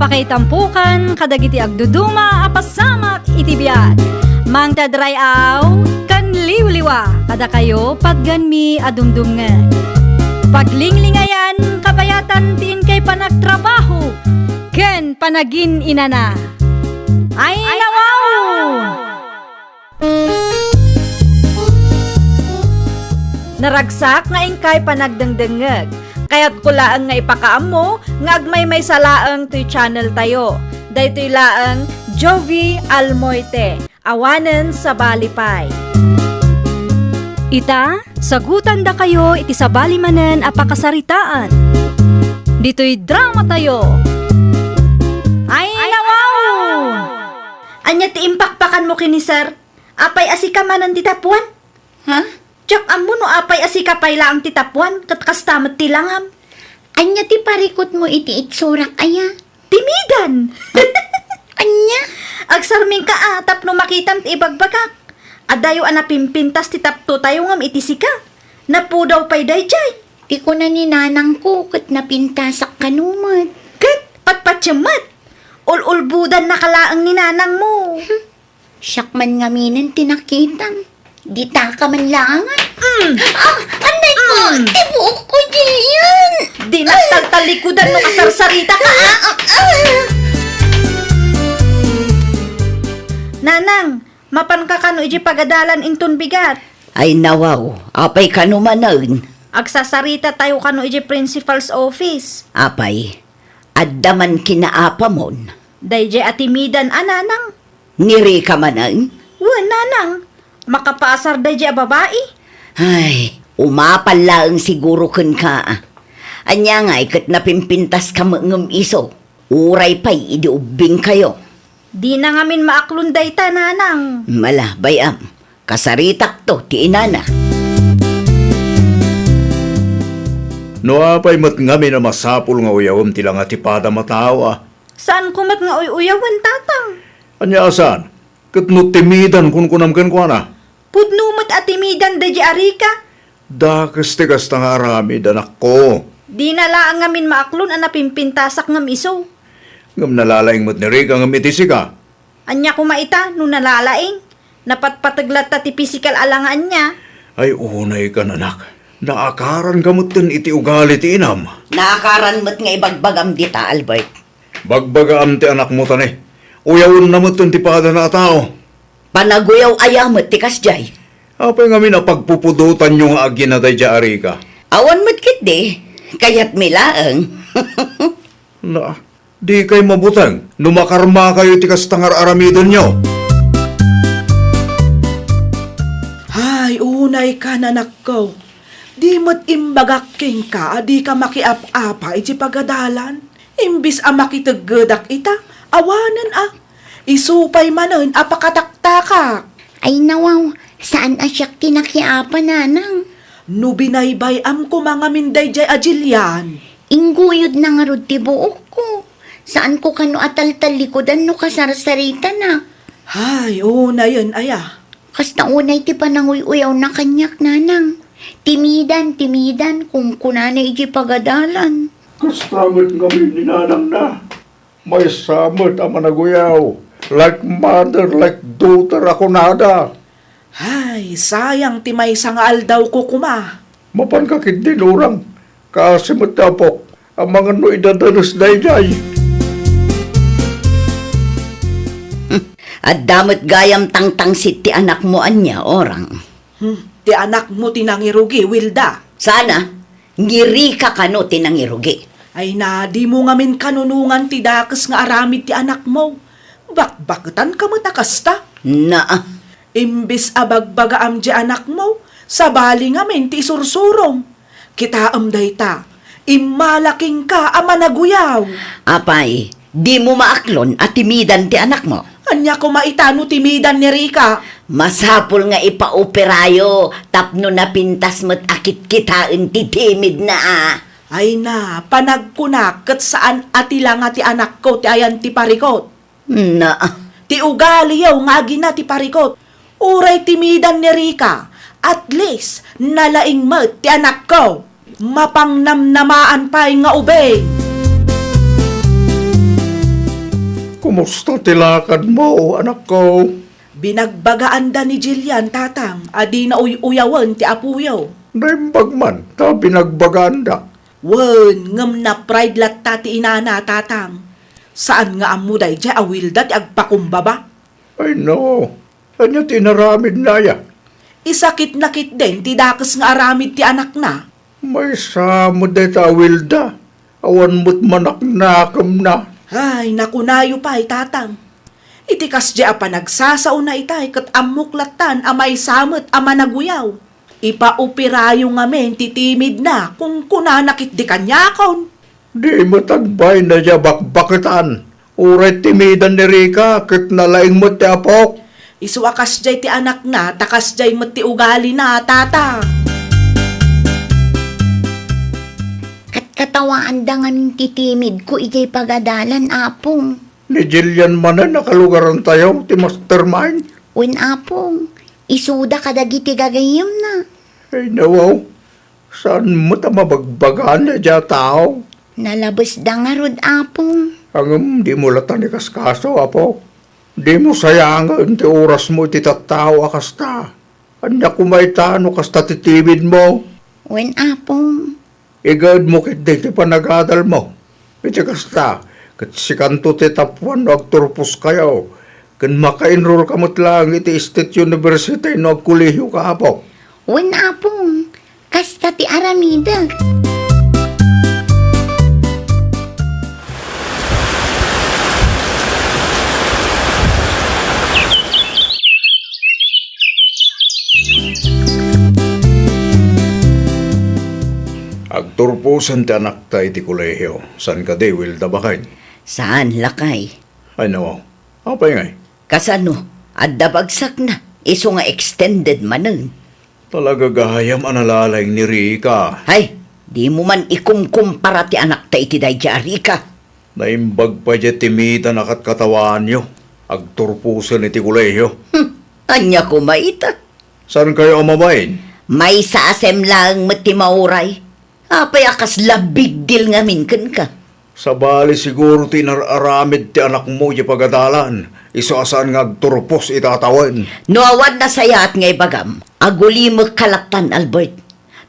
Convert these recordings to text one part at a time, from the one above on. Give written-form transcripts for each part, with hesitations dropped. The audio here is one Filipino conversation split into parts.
Apakaitampukan, kadagiti agduduma, apasamak itibiyat. Mang tadrayaw, kan liwliwa, kada kayo pagganmi adumdumngan. Paglinglingayan, kabayatan tiin kay panagtrabaho, ken panagin inana. Ay nawaw! Naragsak nga ingkay panagdengdengeg. Kaya't kulaang nga ipakaam mo, nga agmay salaang to'y channel tayo. Daytoy laang Jovi Almoite, awanen sa balipay. Ita, sagutan da kayo iti sa balimanen apakasaritaan. Dito'y drama tayo. Ay nawaw! Anya ti impakpakan mo kini sir? Apay asika manan ti tapuan? Ha? Tsak amo no apay asika pay laang ti tapuan, kat kastamat ti langam. Anya ti parikot mo iti itsurak aya? Timidan! Anya? Agsarming ka atap no makitam ti ibagbagak. Adayo anapimpintas ti tapto tayo ngam iti sika. Napudaw pay dayjay. Ti ko na ni nanang ko kat napintasak kanumad. Kat patpatyamat. Ul-ulbudan na kalaang ni nanang mo. Siyak man nga minin tinakitang. Di taka man lang. Anay ko! Tibuok ko diyan! Di nagtaltalikudan no kasarsarita ka Nanang, mapan ka kano iji pagadalan inton bigat. Ay nawaw, apay kanumanan. Agsasarita tayo kano iji principal's office. Apay, addaman kinaapamon. Dayjay atimidan nanang. Ngiri ka manan? Nanang. Makapaasar dayjay babae. Ay, umapal lang siguro kun ka. Anya nga, ikat napimpintas ka ngam iso. Uray pa'y idiubing kayo. Di na ngamin maaklunday ta, nanang. Mala, bayam. Kasaritak to, ti inana. No apay mat ngami na masapul nga uyawam tila nga tipada matawa. Saan kumat nga uyawan, tatang? Anya asan? Kat no timidan kun kunamkan ko na. Pudnumat atimidan dayjay arika. Dakas tigas tang arami danak ko. Di na laang ngamin maaklon ang napimpintasak ngam iso. Ngam nalalaing mat ni Rika ngam itisi ka. Anya kumaita no nalalaing. Napatpataglat ta ti physical alangan niya. Ay unay ka nanak. Naakaran kamutin iti ugali ti inam. Naakaran mo't nga ibagbagam dita, Albert. Bagbaga am ti anak mo tani. Uyawon na mutin ti pada na tao. Panaguyaw ayamot ti kasjay. Apay ngami na pagpupudutan yung agi na day ari ka. Awan mo't kit di. Kaya't milaang. Na, di kay mabutang. Numakarma kayo ti kastangar aramidon nyo. Hay, unay ka nanak ko. Di mo't imbagaking ka, di ka makiap-apa iti pagadalan. Imbis a makitaggedak ita, awanan Isupay manon apakataktakak. Ay nawaw, saan asyak tinakiapa nanang? No binaybayam ko mga minday jay ajilyan. Ingguyod na nga rod ti buok ko. Saan ko kano atal-talikodan no kasarsarita na? Hay, una yun, aya. Kasta unay ti pananguy-uyaw na kanyak nanang. Timidan, kung kunanay iti pagadalan. Kastamit kami ni nanang na. May samot ang managuyaw. Like mother, like daughter ako nada. Hay, sayang ti may sangal daw ko kuma. Mapankakit din orang. Kasi matapok ang mga no idadalos dayjay. At damot gayam tangtangsit ti anak mo anya, orang. Ti anak mo tinangirugi, Wilda. Sana, ngiri ka kano tinangirugi. Ay na, di mo ngamin kanunungan ti dakas nga aramid ti anak mo. Bakbaktan ka mo takasta. Na, Imbis abagbagaam di anak mo, sabali ngamin ti isursurong. Kitaam dayta, imalaking ka ama naguyaw. apay, di mo maaklon at timidan ti anak mo. Anya ko maitano timidan ni Rika. Masapul nga ipaoperayo, tapno na pintas mo't akit kitain ti timid na Ay na, panagkunak kat saan atila nga ti anak ko ti ayan ti parikot. Na, Ti ugali yaw nga gina ti parikot. Uray timidan ni Rika. At least, nalaing mo ti anak ko. Mapangnamnamaan pa'y nga ubay. Kumusta tilakad mo, anak ko? Binagbagaan da ni Jillian, tatang. Adi na uyawan ti apuyaw. Naimbag man, ta binagbaganda. Wen, ngam na pride lat tati inana, tatang. Saan nga amuday dya awilda ti agpakumbaba? Ay no, anya tinaramid na ya. Isakit nakit din ti dakas nga aramid ti anak na. May samod ay tawilda. Awan mo't manak nakam na. Ay, nakunayo pa ay tatang. Itikas dya pa nagsasaw na itay kat amuklatan amay samot ama naguyaw. Ipaupirayo nga men titimid na kung kunanakit di kanyakon. Di matagbay na dya bakbakitan. Uray timidan ni Rika, kit nalaing mo ti apok. Isuakas jay ti anak na, takas jay mati ugali na, tata. Katawaan da nga min titimid ko ijay pagadalan, apong. Ni Jillian man na nakalugaran tayo, ti mastermind. Wen apong, isuda kadagiti gagayim na. Ay nawaw, saan mo ta mabagbagan na dya tao? Nalabas da nga rod, apong. Ang di mo latan ni kaskaso, apo. Di mo sayangan ti oras mo ti tattao akasta. Anya kumaytano kasta titibid mo. Wen apong. Igad mo kit di ti panagadal mo. Iti kasta, kat si kanto ti tapuan no agturpos kayo. Kan maka-enroll ka mo't lang iti State University no agkuliyo ka, apo. Wen apong. Kasta ti aramida. Agturpusan ti anak ta iti kolehiyo. San ka di, Wilda bakay? Saan lakay? Ay nawaw, apay ngay. Kasano? Adda bagsak na. Iso nga extended manen. Talaga gahayam analalay ni Rika. Hay, di mo man ikumkumpara ti anak ta iti dayja Rika. Naimbag pa dya timita nakat katawan nyo. Agturpusan iti kolehiyo. Anya ko maita. Saan kayo amabayin? May saasem lang mati mauray. Apay akas labig deal nga minken ka. Sa bali siguro tinararamid ti anak mo di pagadalan. Iso asan nga agturpos itatawan. Nuawad na sayat ngay bagam. Aguli mo kalaktan, Albert.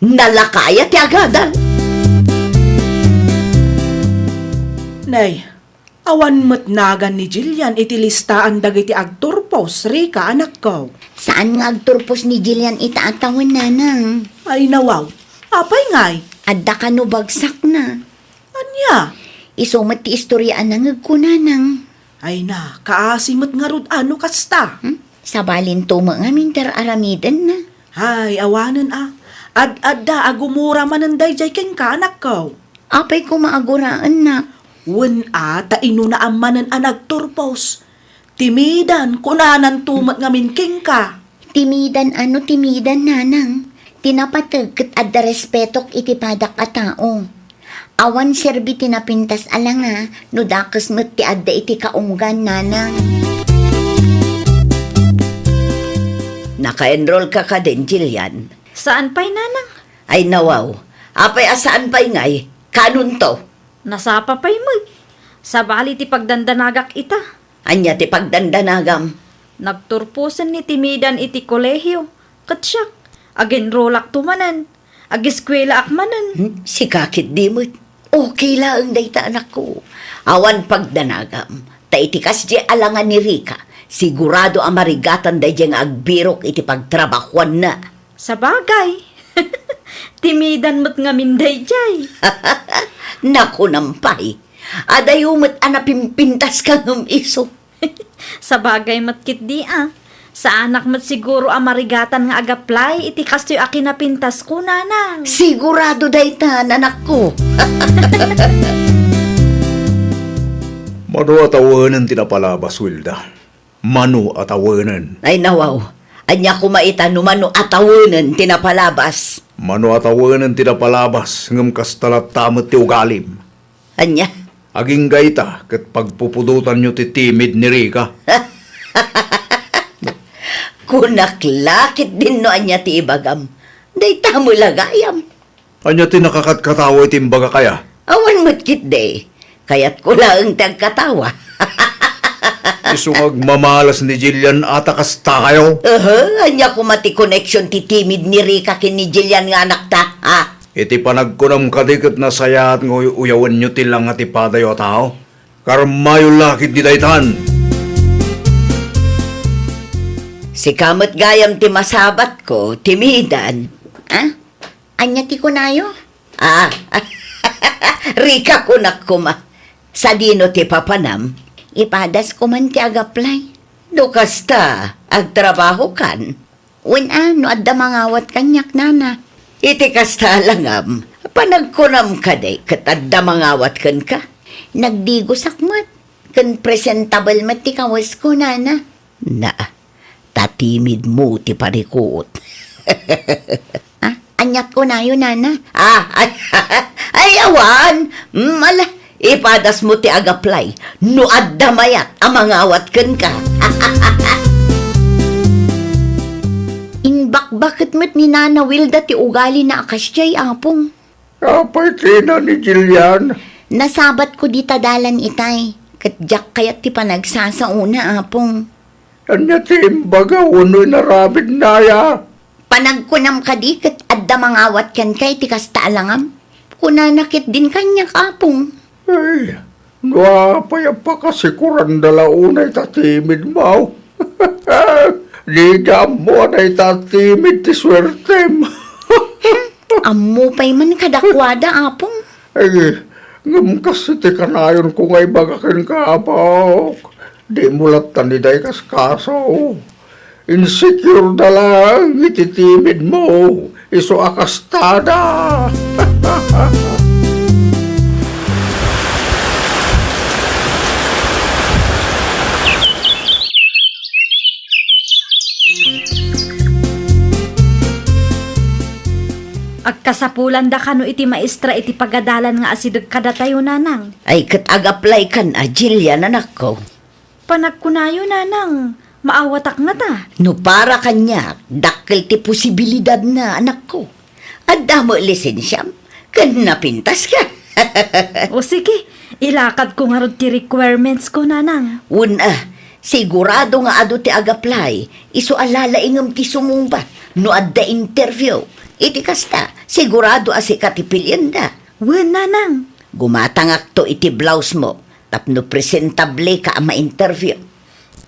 Nalakaya ti agadan. Nay, awan mo't nagan ni Jillian iti listaan dagiti agturpos, Rika, anak ko. Saan nga agturpos ni Jillian itaatawin nanang? Ay nawaw, apay ngay. Adda ka no bagsak na. Anya? Isumat ti istoryaan na ngagkunanang. Ay na, kaasimot nga rod ano kasta. Sa balin tuma nga minter aramidan na. Ay, awanan Ad-adda agumura mananday jay ken ka anak ko. Apay ko maaguraan na. Wen taino na amanan anag turpos. Timidan, kunanan tumat ngamin king ka. Timidan nanang. Tinapatag kat adda respetok iti padak a tao. Awan serbi tinapintas ala nga, no dakas met ti adda iti kaunggan nanang. Naka-enroll ka din, Jillian. Saan pa'y nanang? Ay nawaw. Apay asaan pa'y ngay? Kanun to? Nasapa pa'y mo. Sa bali ti pagdandanagak ita. Anya ti pagdandanagam. Nagturpusan ni timidan iti kolehiyo. Katsyak, agenrolak tumanan. Agiskwela akmanan. Si kakit di mo't. Okay lang dayta anak ko. Awan pagdanagam. Ta itikas di alangan ni Rika. Sigurado ang marigatan day nga agbirok iti pagtrabahuan na. Sa bagay. Timidan mo't nga minday jay. Naku nampay. Aday umot anapimpintas ka ng iso. Sa bagay matkit di Sa anak mat siguro ang marigatan nga agaplay, iti kastoy akin na pintas ko, nanang. Sigurado dayta, anak ko. Mano atawanan tinapalabas, Wilda. Mano atawanan. Ay nawaw, anya kumaita numano atawanan tinapalabas. Mano atawanan tinapalabas ngam kastalat tamat ti ugalim. Anya? Aging gayta kat pagpupudutan nyo ti timid ni Rika. Kunaklakit din no anya ti ibagam. Dayta mo lagayam. Anya ti nakakatkatawa iti imbaga kaya? Awan mo't kit day. Kaya't ko lang tagkatawa. Isungag mamalas ni Jillian ata kasta kayo. Anya ko mati connection ti timid ni Rika kin ni Jillian nga anak ta, ha? Iti panagkunam kadikit na saya at uyawan nyo tilang at ipadayo tao. Karmayo lakit di daytan. Si kamot gayam ti masabat ko, timidan. Ah? Anya ti kunayo? Rika kunak kuma. Sa dino ti papanam, Ipadas ko man ti agaplay. dukas ta, agtrabaho kan. No adda mangawat kanyak nana. Iti kasta langam, panagkunam ka day, katadda mangawat kan ka. Nagdigo sakmat. Kan presentable mat ti kawas ko nana. Na, tatimid mo ti parikot. Anyat ko na yun nana. Ay, awan! Mala, ipadas mo ti agaplay. No adda mayat, amangawat kan ka. Bakit mo't ni Nana Wilda ti ugali na akasyay apong. Apay tina ni Jillian. Nasabat ko di tadalan itay. Katjak kayat ti panagsasauna apong. Anya ti imbaga uno'y narabid na ya. Panagkunam ka di kat adda mangawat kan kay ti kasta alangam. Kunanakit din kanyak apong. Ay, nuapay pa kasi kurandala unay tatimid mo. Di mo na itatimid ti swertem. Ammo pa'y man kadakwada apong. Ay, ngam kasi ti kanayon ko ngay bagakin ka apok. Di mulat taniday kas kaso. Insecure na lang ititimid mo. Iso akastada. Agkasapulan da kano iti maestra iti pagadalan nga asideg kada tayo nanang. Ay, kat agaplay kan Jillian anak ko. Panagkunayo nanang, maawatak nga ta. No para kanya, dakkel ti posibilidad na anak ko. Adda mo lisensyam, kan napintas ka. O sige, ilakad ko nga rod ti requirements ko nanang. Una, sigurado nga ado ti agaplay, iso alalaingam ti sumumbat, no adda interview. Iti kasta, sigurado asi katipilyan da. Wen nanang. Gumatangak to iti blouse mo, tapno presentable ka ama interview.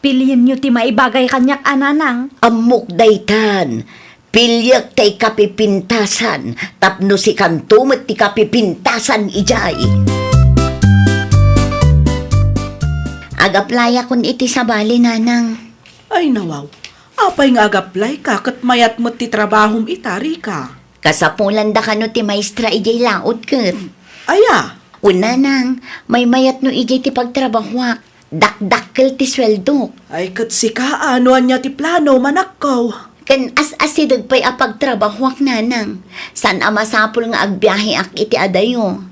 Piliin nyo ti maibagay kanyak ananang. Amok daytan, pilyak tay kapipintasan, tapno si kantumet ti kapipintasan ijay. Agaplaya kun iti sabali nanang. Ay nawaw, apay nga agaplay ka kat mayat mo ti trabahom itari ka. Kasapulan da kano ti maestra ijay laot ket. Aya, Una nang, may mayat no ijay ti pagtrabahwak. Dakdakkel ti sweldo. ay kat si ka anuan niya ti plano manakkaw. Kan as-asidag pa'y apagtrabahwak nanang. San amasapol nga agbiyahe ak iti adayo.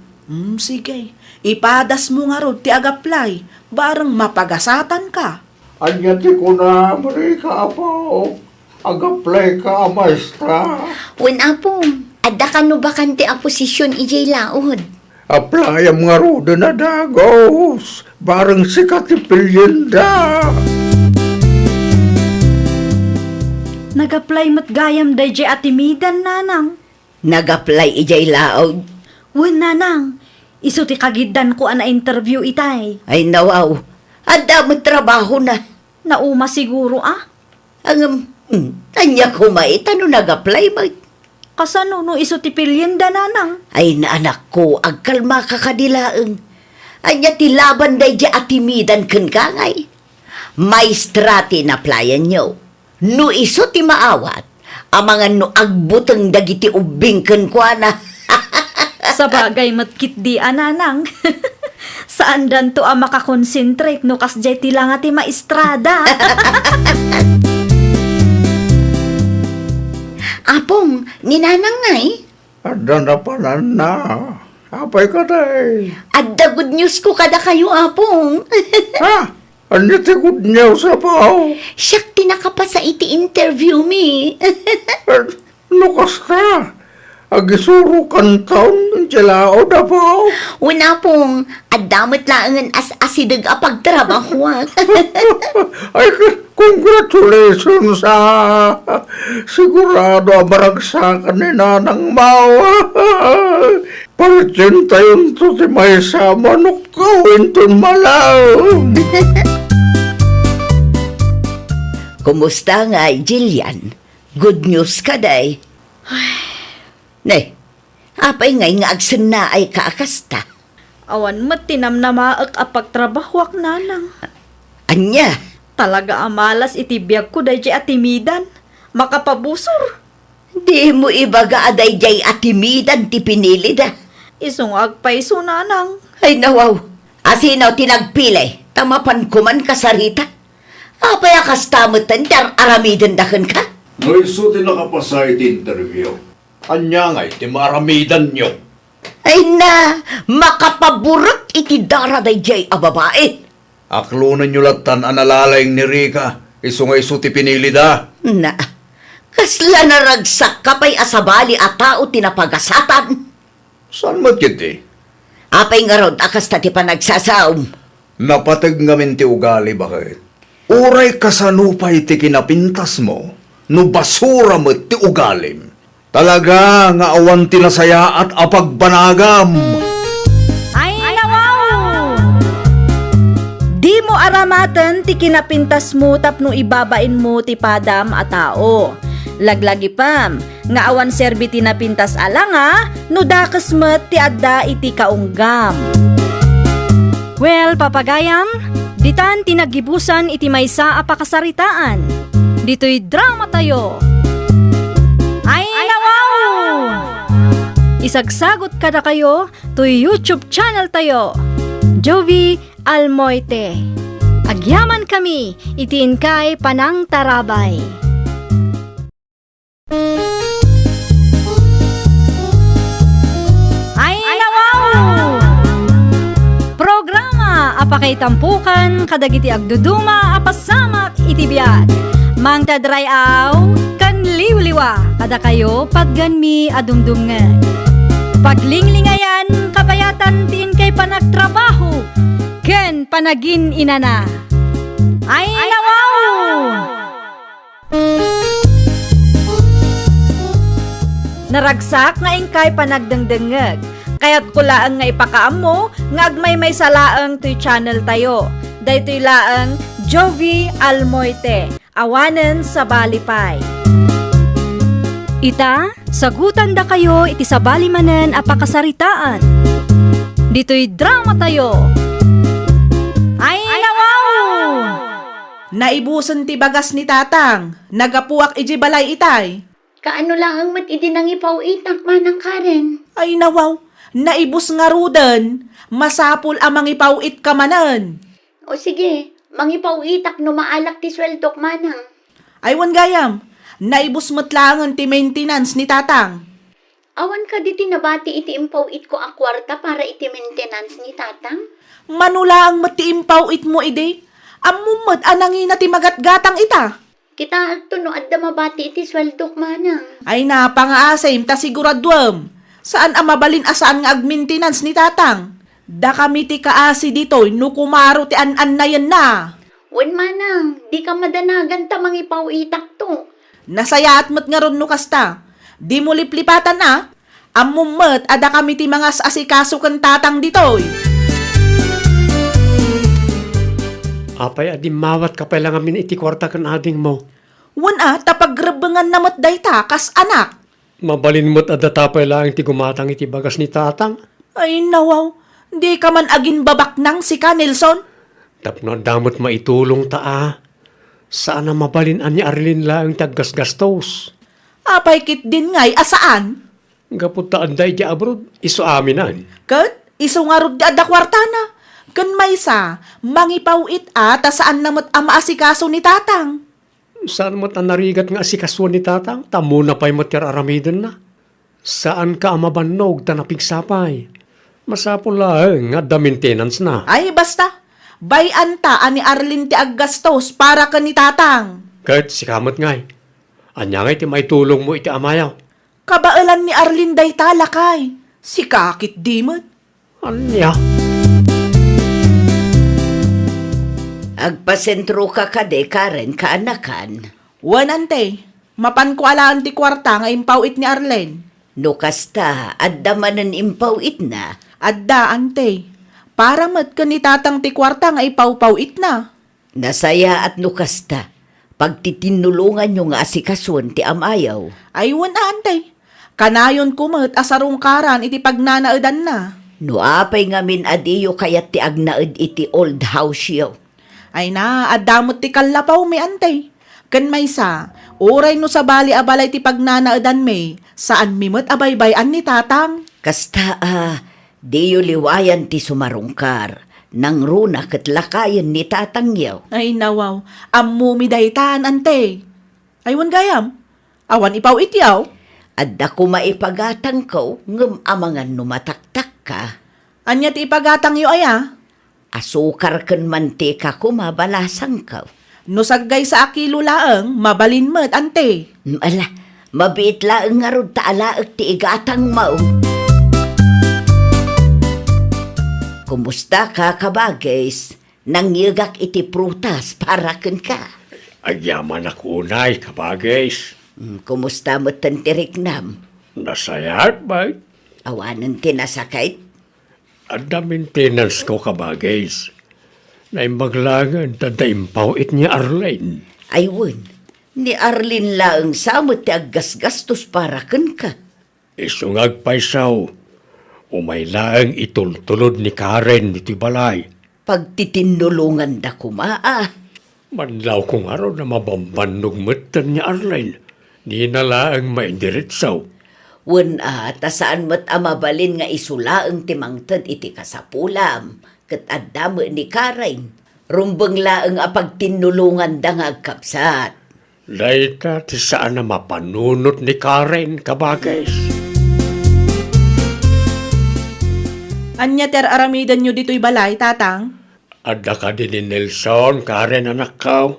Sige, ipadas mo nga rod ti agaplay, barang mapagasatan ka. Anya ti ko na, Marika apok. Agaplay ka, maestra. Una po, adda kano bakan ti aposisyon ijay laod. Apply ang nga rodo na dagos. Barang si katipilyan da. Nag-apply mat gayam da jay atimidan nanang. Nag-apply ijay laod. Wen nanang, iso ti kagidan ko ana interview itay. Ay nawaw, adda mo trabaho na. Nauma siguro Ang, tanya ko maitano nag-apply ba? Kasano no iso ti pilyen da nanang. Ay na anak ko, agkalma ka kadilaeng. Anya ti laban day di atimidan ken kangay. Maestrati na playan nyo. No iso ti maawat, amangan no agbuteng dagiti ubing ken kuana. Sa bagay matkit di ananang. Saan dan to makakonsentrate no kasjay ti lang ti maestrada. Apong, ninanang ngay. Ada na panan na. Apay ka day. Adda good news ko kada kayo, apong. Ha? Anya ti good news sa pao? Siyak tinakapa sa iti interview mi. Lukas ka. Agisuro taon, jalao na po. Una pong, adamot laangan as asidag a pagtrabaho. Ay, congratulations sa sigurado maragsakan ni Nanang Mawa. Partin tayon to si may sama no kawin ton malaw. Kumusta nga, Jillian? Good news ka, day. Nay, apay ngay nga agsan na ay kaakasta. Awan mat tinamnamaak a pagtrabahwak nanang. Anya, Talaga amalas itibiyag ko dahi atimidan. Makapabusor. di mo ibaga aday jay atimidan ti pinili da. Isungag paiso nanang. Ay nawaw, asinaw tinagpilay, tamapan kuman kasarita. Apay akastamutan dar aramidan dahan ka? No iso ti nakapasay ti interview. Anya ngay ti maramidan nyo. Ay na, makapaburot iti daraday jay a babae. Aklunan nyo latan analalayng ni Rika. Iso nga iso ti pinili da. Na, kasla naragsak ka pa'y asabali at tao tinapagasatan. Saan mo kiti? Apay nga rod, akas ta ti panagsasaom. Napatag ngamin ti ugali bakit? Uray kasanupay ti kinapintas mo, no basura mo ti ugalim. Talaga nga awan tinasaya at apagbanagam. Ay, nawaw! Di mo aramatan ti kinapintas mo tapno ibabain mo ti padam a tao. Laglagi pam, nga awan serbi tinapintas alanga, no dakas met ti adda iti kaunggam. Well, papagayam, ditan tinagibusan iti maysa a pakasaritaan. Dito'y drama tayo. Ay, nawaw! Isagsagot kada kayo to YouTube channel tayo. Jovi Almoite. Agyaman kami, itiin kay Panang Tarabay. Ay, nawaw! Programa apakay tampukan kadagiti agduduma apasamak itibiyat. Mang tadray aw kan liwliwa kada kayo pagganmi adumdumngan. Paglinglingayan kabayatan tiin kay panagtrabaho ken panagin inana. Ay, nawaw! Naragsak nga ingkay panagdengdengeg. Kaya't kulaang nga ipakaam mo nga agmay may salaang to'y channel tayo. Daytoy laang Jovi Almoite. Awanen sa Balipay. Ita, sagutan da kayo iti sa balimanen apakasaritaan. Dito'y drama tayo. Ay, nawaw! Naibusan ti bagas ni tatang. Nagapuak iji balay itay. Kaano lang ang mat idinangipaw itak manang Karen? Ay nawaw, naibus nga rudan. Masapul amang ipawit ka manan. O sige, mangipaw itak no maalak ti sweldok manang. Aywan gayam, naibus matlangan ti maintenance ni tatang. Awan ka di tinabati iti impaw it ko ang kwarta para iti maintenance ni tatang? Manula ang matiimpaw it mo ide. Amumad anangin na ti magatgatang ita. Kita agto no adda mabati iti sweldok manang. Ay napangaasay ta siguraduam. Saan ang mabalin asaan nga ag-maintenance ni tatang? Da kami ti kaasi dito, no kumaro ti an-an na yan na. Wen manang, di ka madanagan ta mangipaw itak to. Nasaya at mat nga ron no kasta. Di mo liplipatan na. Amumot ada kami ti mga asikaso kan tatang ditoy. Apay adi mawat ka pala ngamin iti kwarta kan ading mo. Wan tapagrebengan namat dayta kas anak. Mabalin mo't adatapay lang ti gumatang iti bagas ni tatang. Ay nawaw, di ka man agin babak nang si ka Nelson. Tapno damot maitulong taa. Saan na mabalin ani Arlene lang taggasgastos. Apay kit din ngay asaan. Gapot taan day di abroad, iso aminan. Kat, iso nga rod ada kwartana. Kan may sa, mangipawit ta saan namot ama asikaso ni tatang. Saan mo't anarigat nga asikaswan ni tatang? Tamo na pa'y mo't aramidon na. Saan ka amabanog tanapigsapay? Masapol lang nga da maintenance na. Ay basta, bayan ta ani Arlene ti aggastos para ka ni tatang. Kahit si kamot ngay. Anya ngay ti may tulong mo iti amayaw. Kabaalan ni Arlene day talakay. Si kakit dimot. Anya? Agpasentro ka kade, Karen, kaanakan. Wan ante, mapan ko alaan ti kwarta nga impawit ni Arlene. No kasta, adda manan impawit na. Adda ante, para mat ka ni tatang ti kwarta nga ipawpawit na. Nasaya at no kasta. Pagtitinulungan nyo nga asikason ti amayaw. Ay wan ante, kanayon kumat asarong karan iti pagnanaedan na. No apay nga min adiyo kayat ti agnaed iti old house yaw. Ay na, adamot ti kalapaw mi ante. Kan may sa, oray no sa bali abalay ti pagnanaedan mi, saan mi mat abaybayan ni tatang. Kasta diyo liwayan ti sumarungkar. Nang runa kat lakayan ni tatangyaw. Ay nawaw, ammo mi daytan ante. Aywan gayam, awan ipaw ityaw. Adda ko maipagatang ko, ngem amangan numataktak ka. Anya ti ipagatang yo aya? Asukar ken mantika ko mabalasang ka. No saggay sa akilo laeng, mabalin met ante. Ala, mabiit laeng nga rod taalaag ti igatang mao. Kumusta ka kabagays? Nangyagak iti prutas para ken ka. Agyaman ako unay, kabagays. Kumusta mo tantirik nam? Nasayat ba? Awanan tinasakait? Ada maintenance ko, kabagays. Naimaglangan, tadaimpaw niya Arlene. Aywan, ni Arlene laeng samot ti aggasgastos para ken ka. Isungag paisaw. Umay laeng itultulod ni Karen iti balay. Pagtitinulungan da kumaa. Manlaw kong araw na mabambanog matan niya Arlene. Di na laeng maindiritsaw. Wen tasaan mo't amabalin nga isulaeng timangtad iti kasapulam. Ket addamo ni Karen. Rumbeng laeng apagtinulungan da nga agkapsat. Laita ti saan na mapanunot ni Karen, kabagays. Anya ter aramidan nyo dito'y balay, tatang? Adda ka din ni Nelson, Karen anak ka.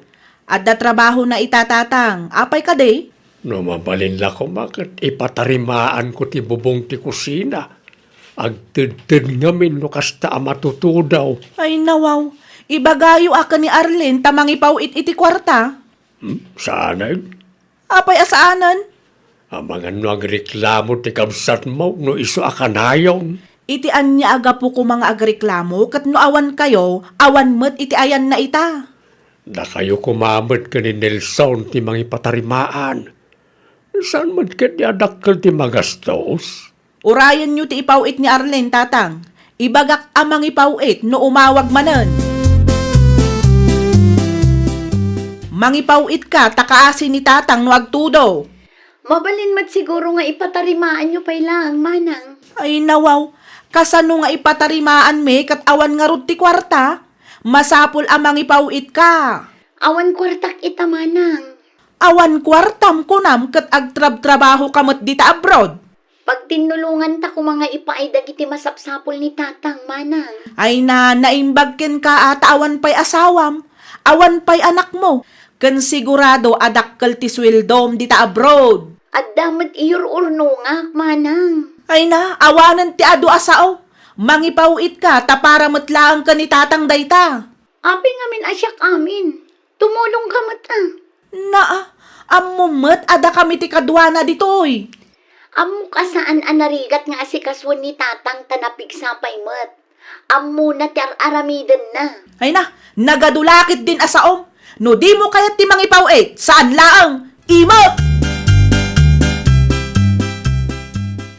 Adda trabaho na itatatang. Apay ka de? No mabalin la ko makit ipatarimaan ko ti bubong ti kusina. Agtid-tid ngamin no kasta matutudaw. Ay nawaw, ibagayo aka ni Arlene tamang ipawit iti kwarta. Saanan? Apay asaanan? Amangan no ang reklamo ti kabsat mo no iso akanayon. Iti anya aga po ko mga agreklamo kat no awan kayo, awan met iti ayan na ita. Na kayo kumamit ka ni Nelson ti mga ipatarimaan. Saan man ka di adakkel ti magastos? Urayan nyo ti ipawit ni Arlene, tatang. Ibagak amang ipawit no umawag manen. Mangipawit ka, takaasin ni tatang no agtudo. Mabalin mat siguro nga ipatarimaan nyo pa ilang, manang. Ay nawaw, kasano nga ipatarimaan me kat awan nga rod ti kwarta? Masapul amang ipawit ka. Awan kwartak ita, manang. Awan kwartam kunam kat agtrab-trabaho kamot dita abroad. Pag tinulungan ta ko mga ipaidag iti masapsapol ni tatang, manang. Ay na, naimbagken ka at awan pa'y asawam. Awan pa'y anak mo. Kan sigurado adakkel ti sweldom dita abroad. At damat iyor urno nga, manang. Ay na, awanan ti adu asao. Mangipawit ka, tapara matlaang ka ni tatang dayta. Api nga min asyak amin. Tumulong ka mata. Naa, ammumet ada kami ti kadwana ditoy. Ammo ka saan anarigat nga asikaswan ni tatang tanapigsapay met. Ammo na ti aramiden na. Ay na, nagadulakit din asaom. No di mo kayat ti mangipawit, saan laang? Imot!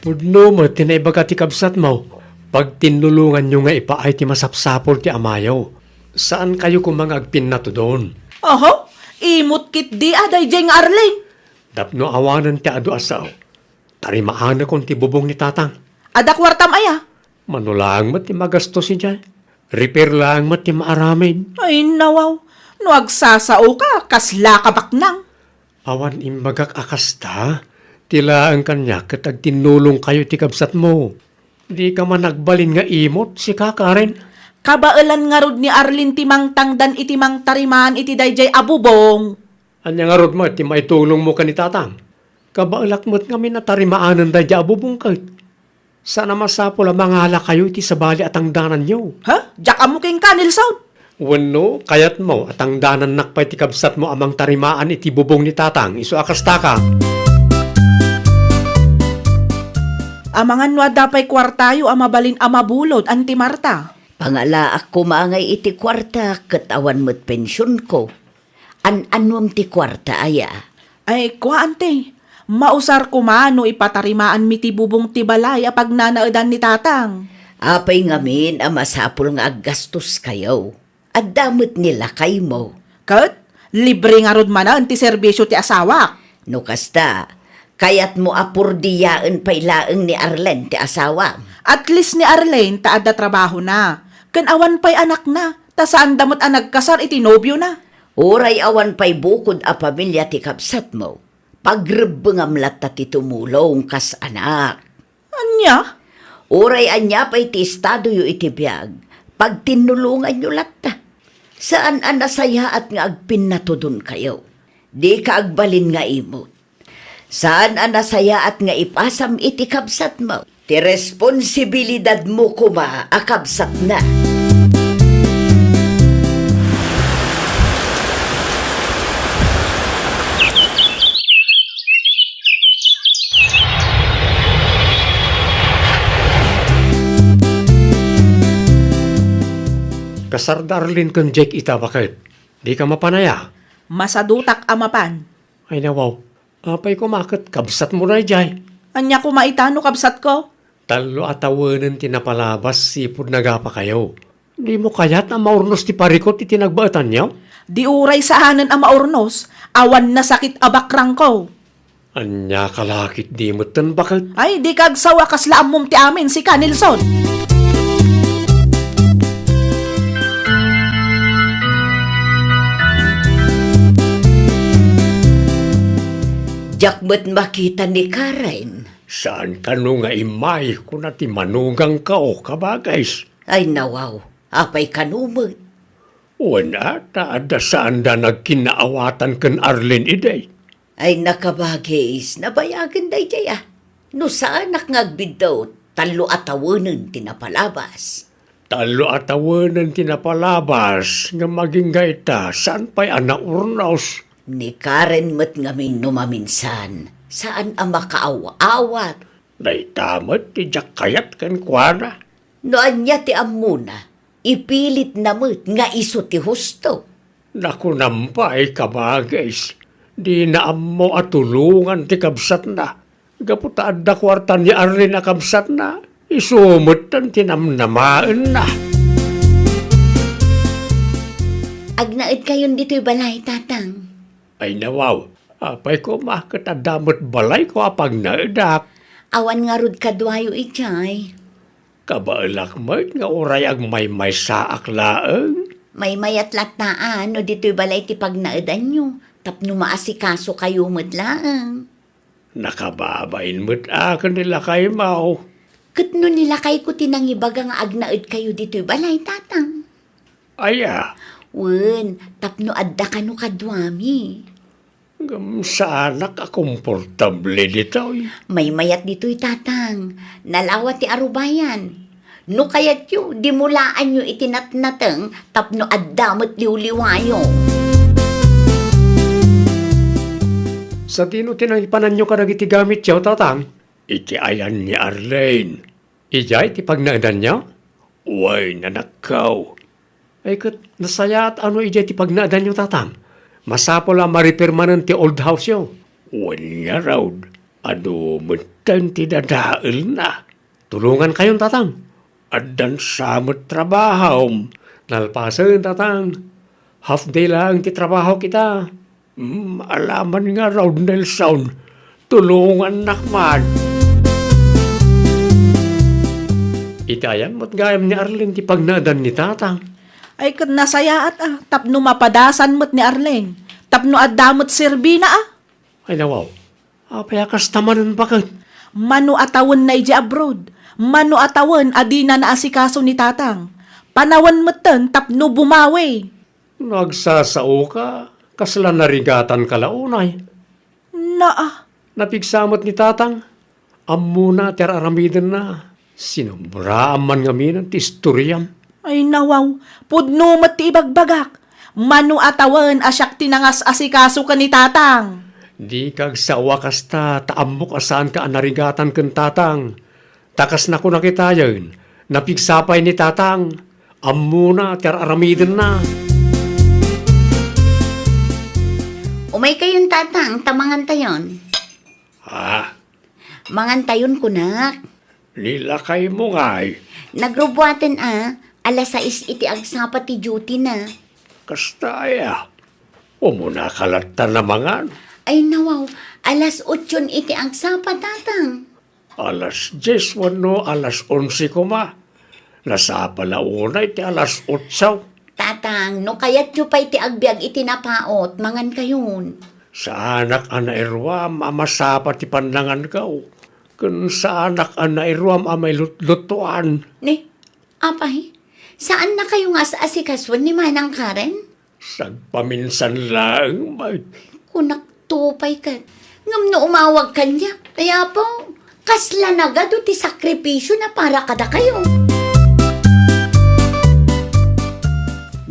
Pudno mo, tinaibaga ti kabsat mo. Pag tinulungan nyo nga ipaay ti masapsapol ti amayaw. Saan kayo kumangagpin na to doon? Oho, imot kit di aday jeng Arlene. Dapno awanan ti adu asaw. Tarimaan na kung ti bubong ni tatang. Ada kwartam aya. Manulang mat ti magastos si dyan. Repair lang mat ti maaramin. Ay nawaw, no agsasao ka, kasla ka baknang. Awan imbagak akasta. Tila ang kanya katag tinulong kayo ti kabsat mo. Di ka man nagbalin nga imot si Karen. Kabailan nga rod ni Arlene timang tangdan iti mang tariman iti dayjay abubong. Anya nga rod mo, ti maitulong mo ka ni tatang. Kabaalak mo't kami natarimaanan da di abubungkit. Sana masapol ang mga hala kayo iti sabali at ang danan nyo. Ha? Diyak amo king ka, Nilson. Wano, kayat mo at ang danan nakpay ti kabsat mo amang tarimaan iti bubong ni tatang. Isu akasta ka. Amangan wa dapay kwartayo amabalin amabulod, Auntie Marta. Pangala ako maangay iti kwarta katawan mo't pensyon ko. An-anwam ti kwarta aya. Ay, kwa ante. Mausar ko mano ipatarimaan mi ti bubong ti balay apag nanaadan ni tatang. Apay ngamin ang masapul nga aggastos kayo. At damot nila kay mo. Kat, libre nga rod manan ti serbisyo ti asawak. No kasta, kayat mo apurdiyaan pailaeng ni Arlen ti asawa. At least ni Arlene taada trabaho na. Kan awan pa'y anak na. Ta saan damot ang nagkasar iti nobyo na. Oray awan pa'y bukod a pamilya ti kapsat mo. Pagrebengam latta ti tumulong kas anak. Anya? Oray anya pa'y ti estado yu iti biyag. Pag tinulungan nyo latta. Saan ang nasaya at nga agpinatudon kayo? Di ka agbalin nga imot. Saan ang nasaya at nga ipasam iti kabsat mo? Ti responsibilidad mo kuma akabsat na. Kasar darlin kang Jake ita bakit? Di ka mapanaya. Masadutak amapan. Ay nawaw, apay kumakit, kabsat mo na jay. Anya ko maitano kabsat ko? Talo atawanan tinapalabas, sipod nagapa kayo. Di mo kayat na maurnos ti parikot iti nagbaatan niyo? Di uray saanan ang maurnos, awan na sakit abakrang ko. Anya kalakit di mo tan bakit? Ay, di kagsawa kasla amom ti amin si ka, Nilson. Jakmat makita ni Karen. Saan ka no nga imay kung nati manugang ka o kabagays? Ay nawaw, apay kanumot. Wala, taada saan da nagkinaawatan kan Arlen iday. Ay nakabagis, nabayagan day jaya. No saan nakngagbid daw, talo atawanan tinapalabas. Talo atawanan tinapalabas nga maging gaita, saan pa'y anaurnaos? Ni Karen mat ngamin numaminsan, saan ang makaawa-awat? Day tamat ti kayat kan kuana. Noan niya ti amuna, ipilit namut nga iso ti husto. Naku nampay kabagays, di na mo atulungan ti kabsat na. Gaputaan da kwartan ni Arlen na kabsat na, isumutan tinamnamaan na. Agnaid kayon dito'y balay, tatang. Ay nawaw, apay ko makatadamot balay ko apag naidak. Awan nga rod kadwayo ijay. Kabaalak mo't nga oray ang may saak laeng. May mayat lataan no dito'y balay ti pagnaidan nyo. Tapno maasikaso kayo madlaang. Nakababain mo't akin nila kay Mau. Katno nila kay ko tinangibaga nga agnaid kayo dito'y balay, tatang. Aya, Wen, tapno adda ka no kadwami. sa anak komportable dito. May mayat dito'y tatang. Nalawat ti arubayan. No kayat yu, di mulaan yu itinatnateng tapno addamot liwliwayo. Sa tino tinangipanan nyo karag iti gamit yaw, tatang? Iti ayan ni Arlene. Ijay, ti pagnaadan niya? Uy, nanakaw. Ay kat, nasaya at ano ijay ti pagnaadan nyo, tatang? Masapol ang maripirmanan ti old house yo. Wanya raw, ano mutan ti dadail na. Tulungan kayong, tatang. Adan samot trabaho. Nalpasan, tatang. Half day lang ti trabaho kita. Alaman nga raw, Nelson. Tulungan nakman. Itayan mo't gayam ni Arlene ti pagnaadan ni tatang. Ay, kad nasayaat tapno mapadasan mo't ni Arlene. Tapno addamot sirbina Ay nawaw, apayakas tamanan bakit? Mano atawan na iji abroad. Mano atawan adina na asikaso ni tatang. Panawan mo't tapno bumawi. Nagsasao ka, kasla narigatan ka launay. Naa, Napigsamot ni tatang. Amuna ter aramiden na. Sinumbra man ngamin ti istoryam. Ay nawaw, pudno mat ti ibagbagak. Manu atawan asyak tinangas asikaso ka ni tatang. Di kag sa wakas taambok asaan ka anarigatan ken tatang. Takas na ko nakitayon. Napigsapay ni tatang. Amuna ter aramiden na. Umay kayon tatang, tamangan tayon. Ha? Mangan tayon kunak. Nilakay mo nga'y. Nagrubuaten alas 6 iti agsapa ti duty na. Kastaya. Umuna kalatan na mangan. Ay nawaw, alas 8 iti agsapa tatang. Alas 10 wano, alas 11 kuma. Nasapa na una iti alas 8. Tatang, no kayat nyo pa iti agbyag iti napaot, mangan kayon. Sa anak ana irwam, amasapa ti pandangan kao. Kun sa anak ana irwam, amay lutuan. Ne, apay, saan na kayo nga sa asikaswan ni Manang Karen? Sagpaminsan lang, may Kunak tupay ka. Ngam no umawag kanya. Kaya po, kasla na gado ti sakripisyo na para kada kayo.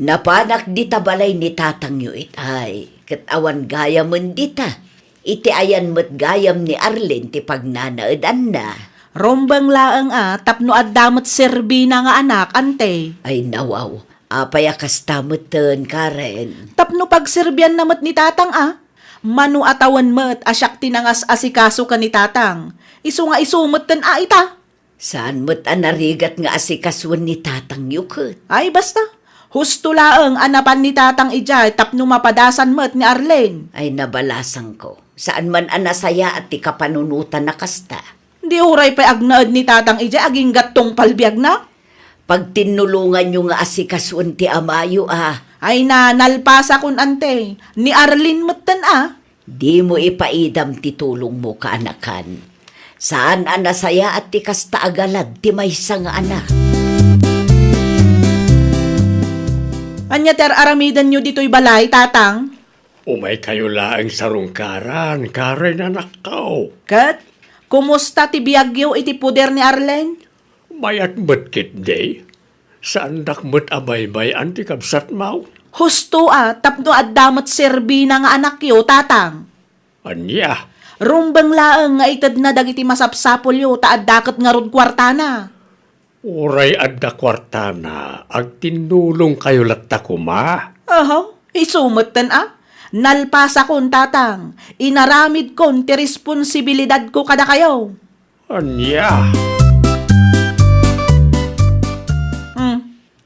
Napanak di tabalay ni tatang yu itay. Katawan gayam dita. Iti ayan mo't gayam ni Arlen ti pagnanaadan na. Rombang laang tapno at damot serbi na nga anak, ante. Ay nawaw, apaya kastamutan Karen. Tapno pagserbyan namot ni tatang Manu atawan met asyak tinangas asikaso ka ni tatang. Isu nga isumot ten ita. Saan mo't anarigat nga asikaswan ni tatang yukot? Ay basta. Husto laang anapan ni tatang ijay tapno mapadasan met ni Arlen. Ay nabalasang ko. Saan man anasaya at ti kapanunutan na kasta. Di uray pa agnaad ni tatang ijay aging gattong palbiag na. Pag tinulungan nyo nga asikaswan ti amayo Ay nalpasa kun ante. Ni Arlen metten di mo ipaidam ti tulong mo kaanakan. Saan anasaya at ti kasta agalad ti maysa nga anak. Anya ter aramidan nyo dito'y balay, tatang? umay kayo laang sarungkaran, Karen anak kao. Kat, kumusta ti biyagyo iti puder ni Arlen? Mayat metkit day. Saan dakmet abaybay anti kabsat mau? Husto tapno at damat serbi na nga anak yo, tatang. Anya, Rumbang laang nga itad na dagiti masapsapol yo, taad dakat nga rod kwartana. uray adda kwartana, ag tinulong kayo latta kuma. Isumatan Nalpasa kon, tatang. Inaramid kon ti responsibilidad ko kada kayo. Anya,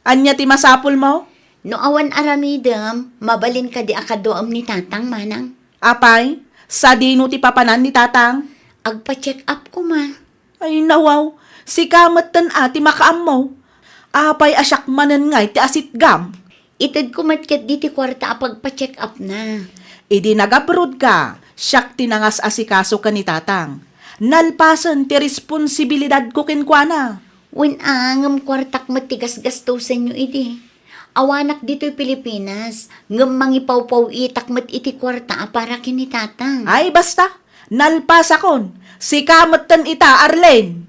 Anya ti masapol mo? No awan aramidam, mabalin ka di akadoam ni tatang manang. Apay, sa dino ti papanan ni tatang? Agpa-check up ko ma. Ay nawaw, si kamatan ti makaam mo. Apay asyak manan ngay ti asitgam. Itad ko matkat di ti kwarta apagpa-check up na. Idi nagabrod ka, siyak tinangas asikaso ka ni tatang. Nalpasan ti responsibilidad ko kinkwana. Wen angam kwartak matigas gastusan nyo idi. Awanak dito'y Pilipinas, ngam mangipaw-paw itak mat iti kwarta para kini tatang. Ay basta, nalpasa kon. Si kamatan ita, Arlen.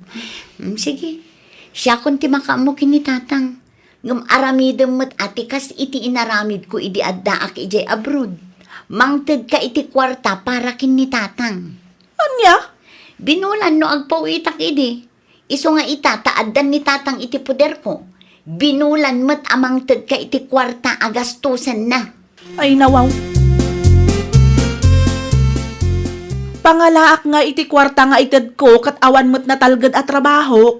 Sige, siya kon ti makaamo kini tatang. Ngam aramidem mat atikas iti inaramid ko idi addaak ijay abroad. Mangted ka iti kwarta para kini tatang. Anya? Binulan no agpaw itak idi. Iso nga ita taaddan ni tatang iti puder ko. Binulan mat amang ted ka iti kwarta agastusan na. Ay nawaw. Pangalaak nga iti kwarta nga ited ko kat awan mo't natalgad at trabaho.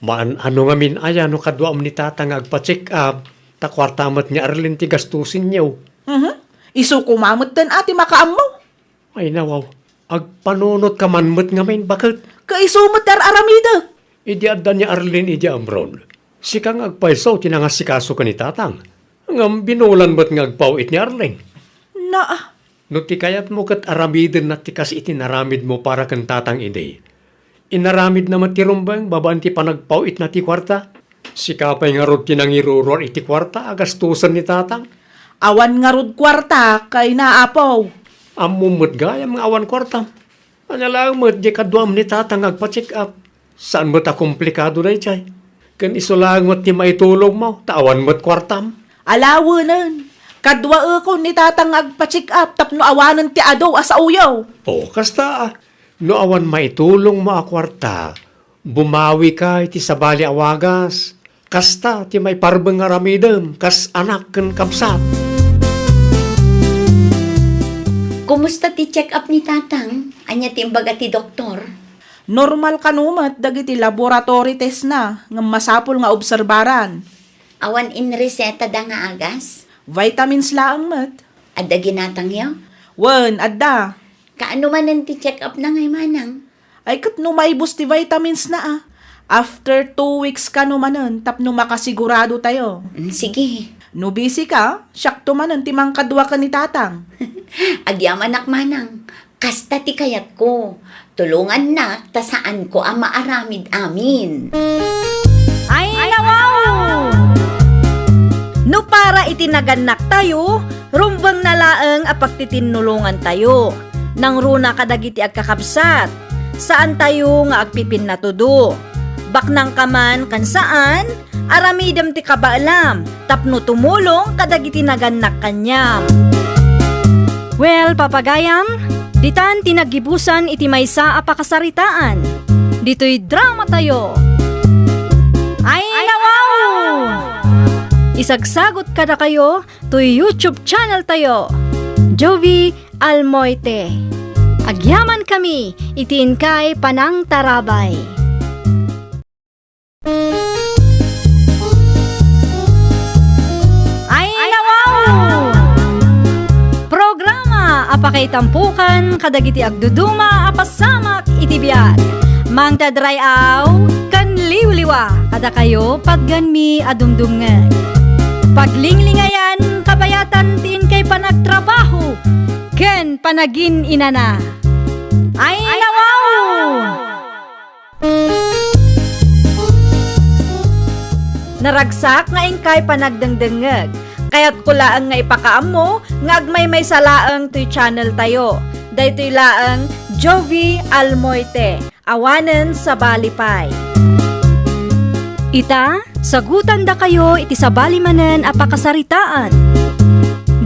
maan ano nga min aya no kadwaam ni tatang agpa-check up, ta kwartamat ni Arlen ti gastusin niyo. Isu kumamot den ati makaam mo. Ay nawaw, agpanunot ka manmet nga main bakit? Kaisumot dar aramida. Idi adda ni Arlen idi amron. Sikang agpaisaw tinangas si kaso ka ni tatang. Ngam binulan mo't nga agpawit ni Arlen. Na, No ti kayat mo kat aramidin na tikas itinaramid mo para kan tatang ide. Inaramid naman ti rumbang babaan ti panagpawit na ti kwarta. Si kapay nga rod tinangiruror iti kwarta agastusan ni tatang. awan nga rod kwarta kay naapaw. Amumot gayam nga awan kwarta. Ano lang mo, di kaduam ni tatang agpa-check up. Saan mo ta komplikado na chay? Kan iso lang mo ti maitulong mo, tawan mo't kwartam. Alawanan. Kadwa ako ni tatang agpa-check up tapno awanan ti adaw asa uyaw. O, kasta no awan maitulong mo a kwarta, bumawi ka iti sabali awagas. Kasta ti may parbeng nga ramidem, kas anak ken kapsat. Kumusta ti check up ni tatang? Anya ti imbaga ti doktor? Normal kanumat dagiti laboratory test na nga masapol nga obserbaran. Awan in reseta da nga agas? Vitamins laang mat. Adda ginatang yaw? Wen, adda. Kaano man ang ti check up na ngay manang? Ay kat no maibos ti vitamins na ah. After 2 weeks ka no manan, tapno makasigurado tayo. Sige. No busy ka, syakto manan timang kadwa ka ni tatang. Agyaman nak manang. Kasta ti kayat ko. Tulungan na ta saan ko ang maaramid amin. Ay, nawaw! No para itinaganak tayo, rumbang nalaang apagtitinulungan tayo. Nang runa kadagiti agkakabsat, saan tayo nga agpipin na tudo. Baknang kaman kan saan, aramidam ti kabaalam, tapno tumulong kadagiti naganak kanyam. Well, papagayam, ditan tinagibusan iti maysa a pakasaritaan. Dito'y drama tayo. Ay, nawaw! Isagsagot kada kayo to YouTube channel tayo. Jovi Almoite. Agyaman kami, itiin kay Panang Tarabay. Ay, nawaw! Programa apakay tampukan kadagiti agduduma apasamak iti biag. Mang tadrayaw kan liwliwa kada kayo pagganmi adumdumngan. Paglinglingayan kabayatan tiin kay panagtrabaho ken panagin inana. Ay, nawaw! Naragsak nga ingkay panagdengdengeg. Kaya't kulaan nga ipakaam mo, nga agmay may salaang to'y channel tayo. Daytoy laang Jovi Almoite, awanen sa balipay. Ita, sagutan da kayo iti sabali manen apakasaritaan.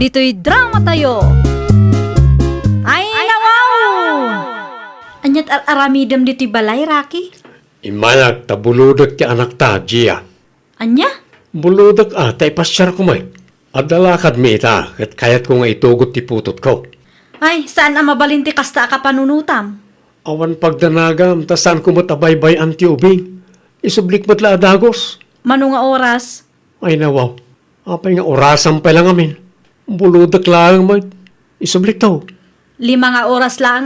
Dito'y drama tayo. Ay, nawaw! Anyat aramidem dito'y balay, Rocky? Imayak ta buludak ti anak ta, Gia. Anya? Buludak tay pasyar ko may. Adalakad mi ita, kat kayat ko nga itugot ti putot ko. Ay, saan ang mabalinti kasta ka panunutam? Awan pagdanagam, ta saan ko matabaybay ang ti ubing. Isublik mo't la adagos. Mano nga oras? Ay nawaw, apay nga orasan pa lang amin. Buludak lang may. Isublik to. 5 nga oras lang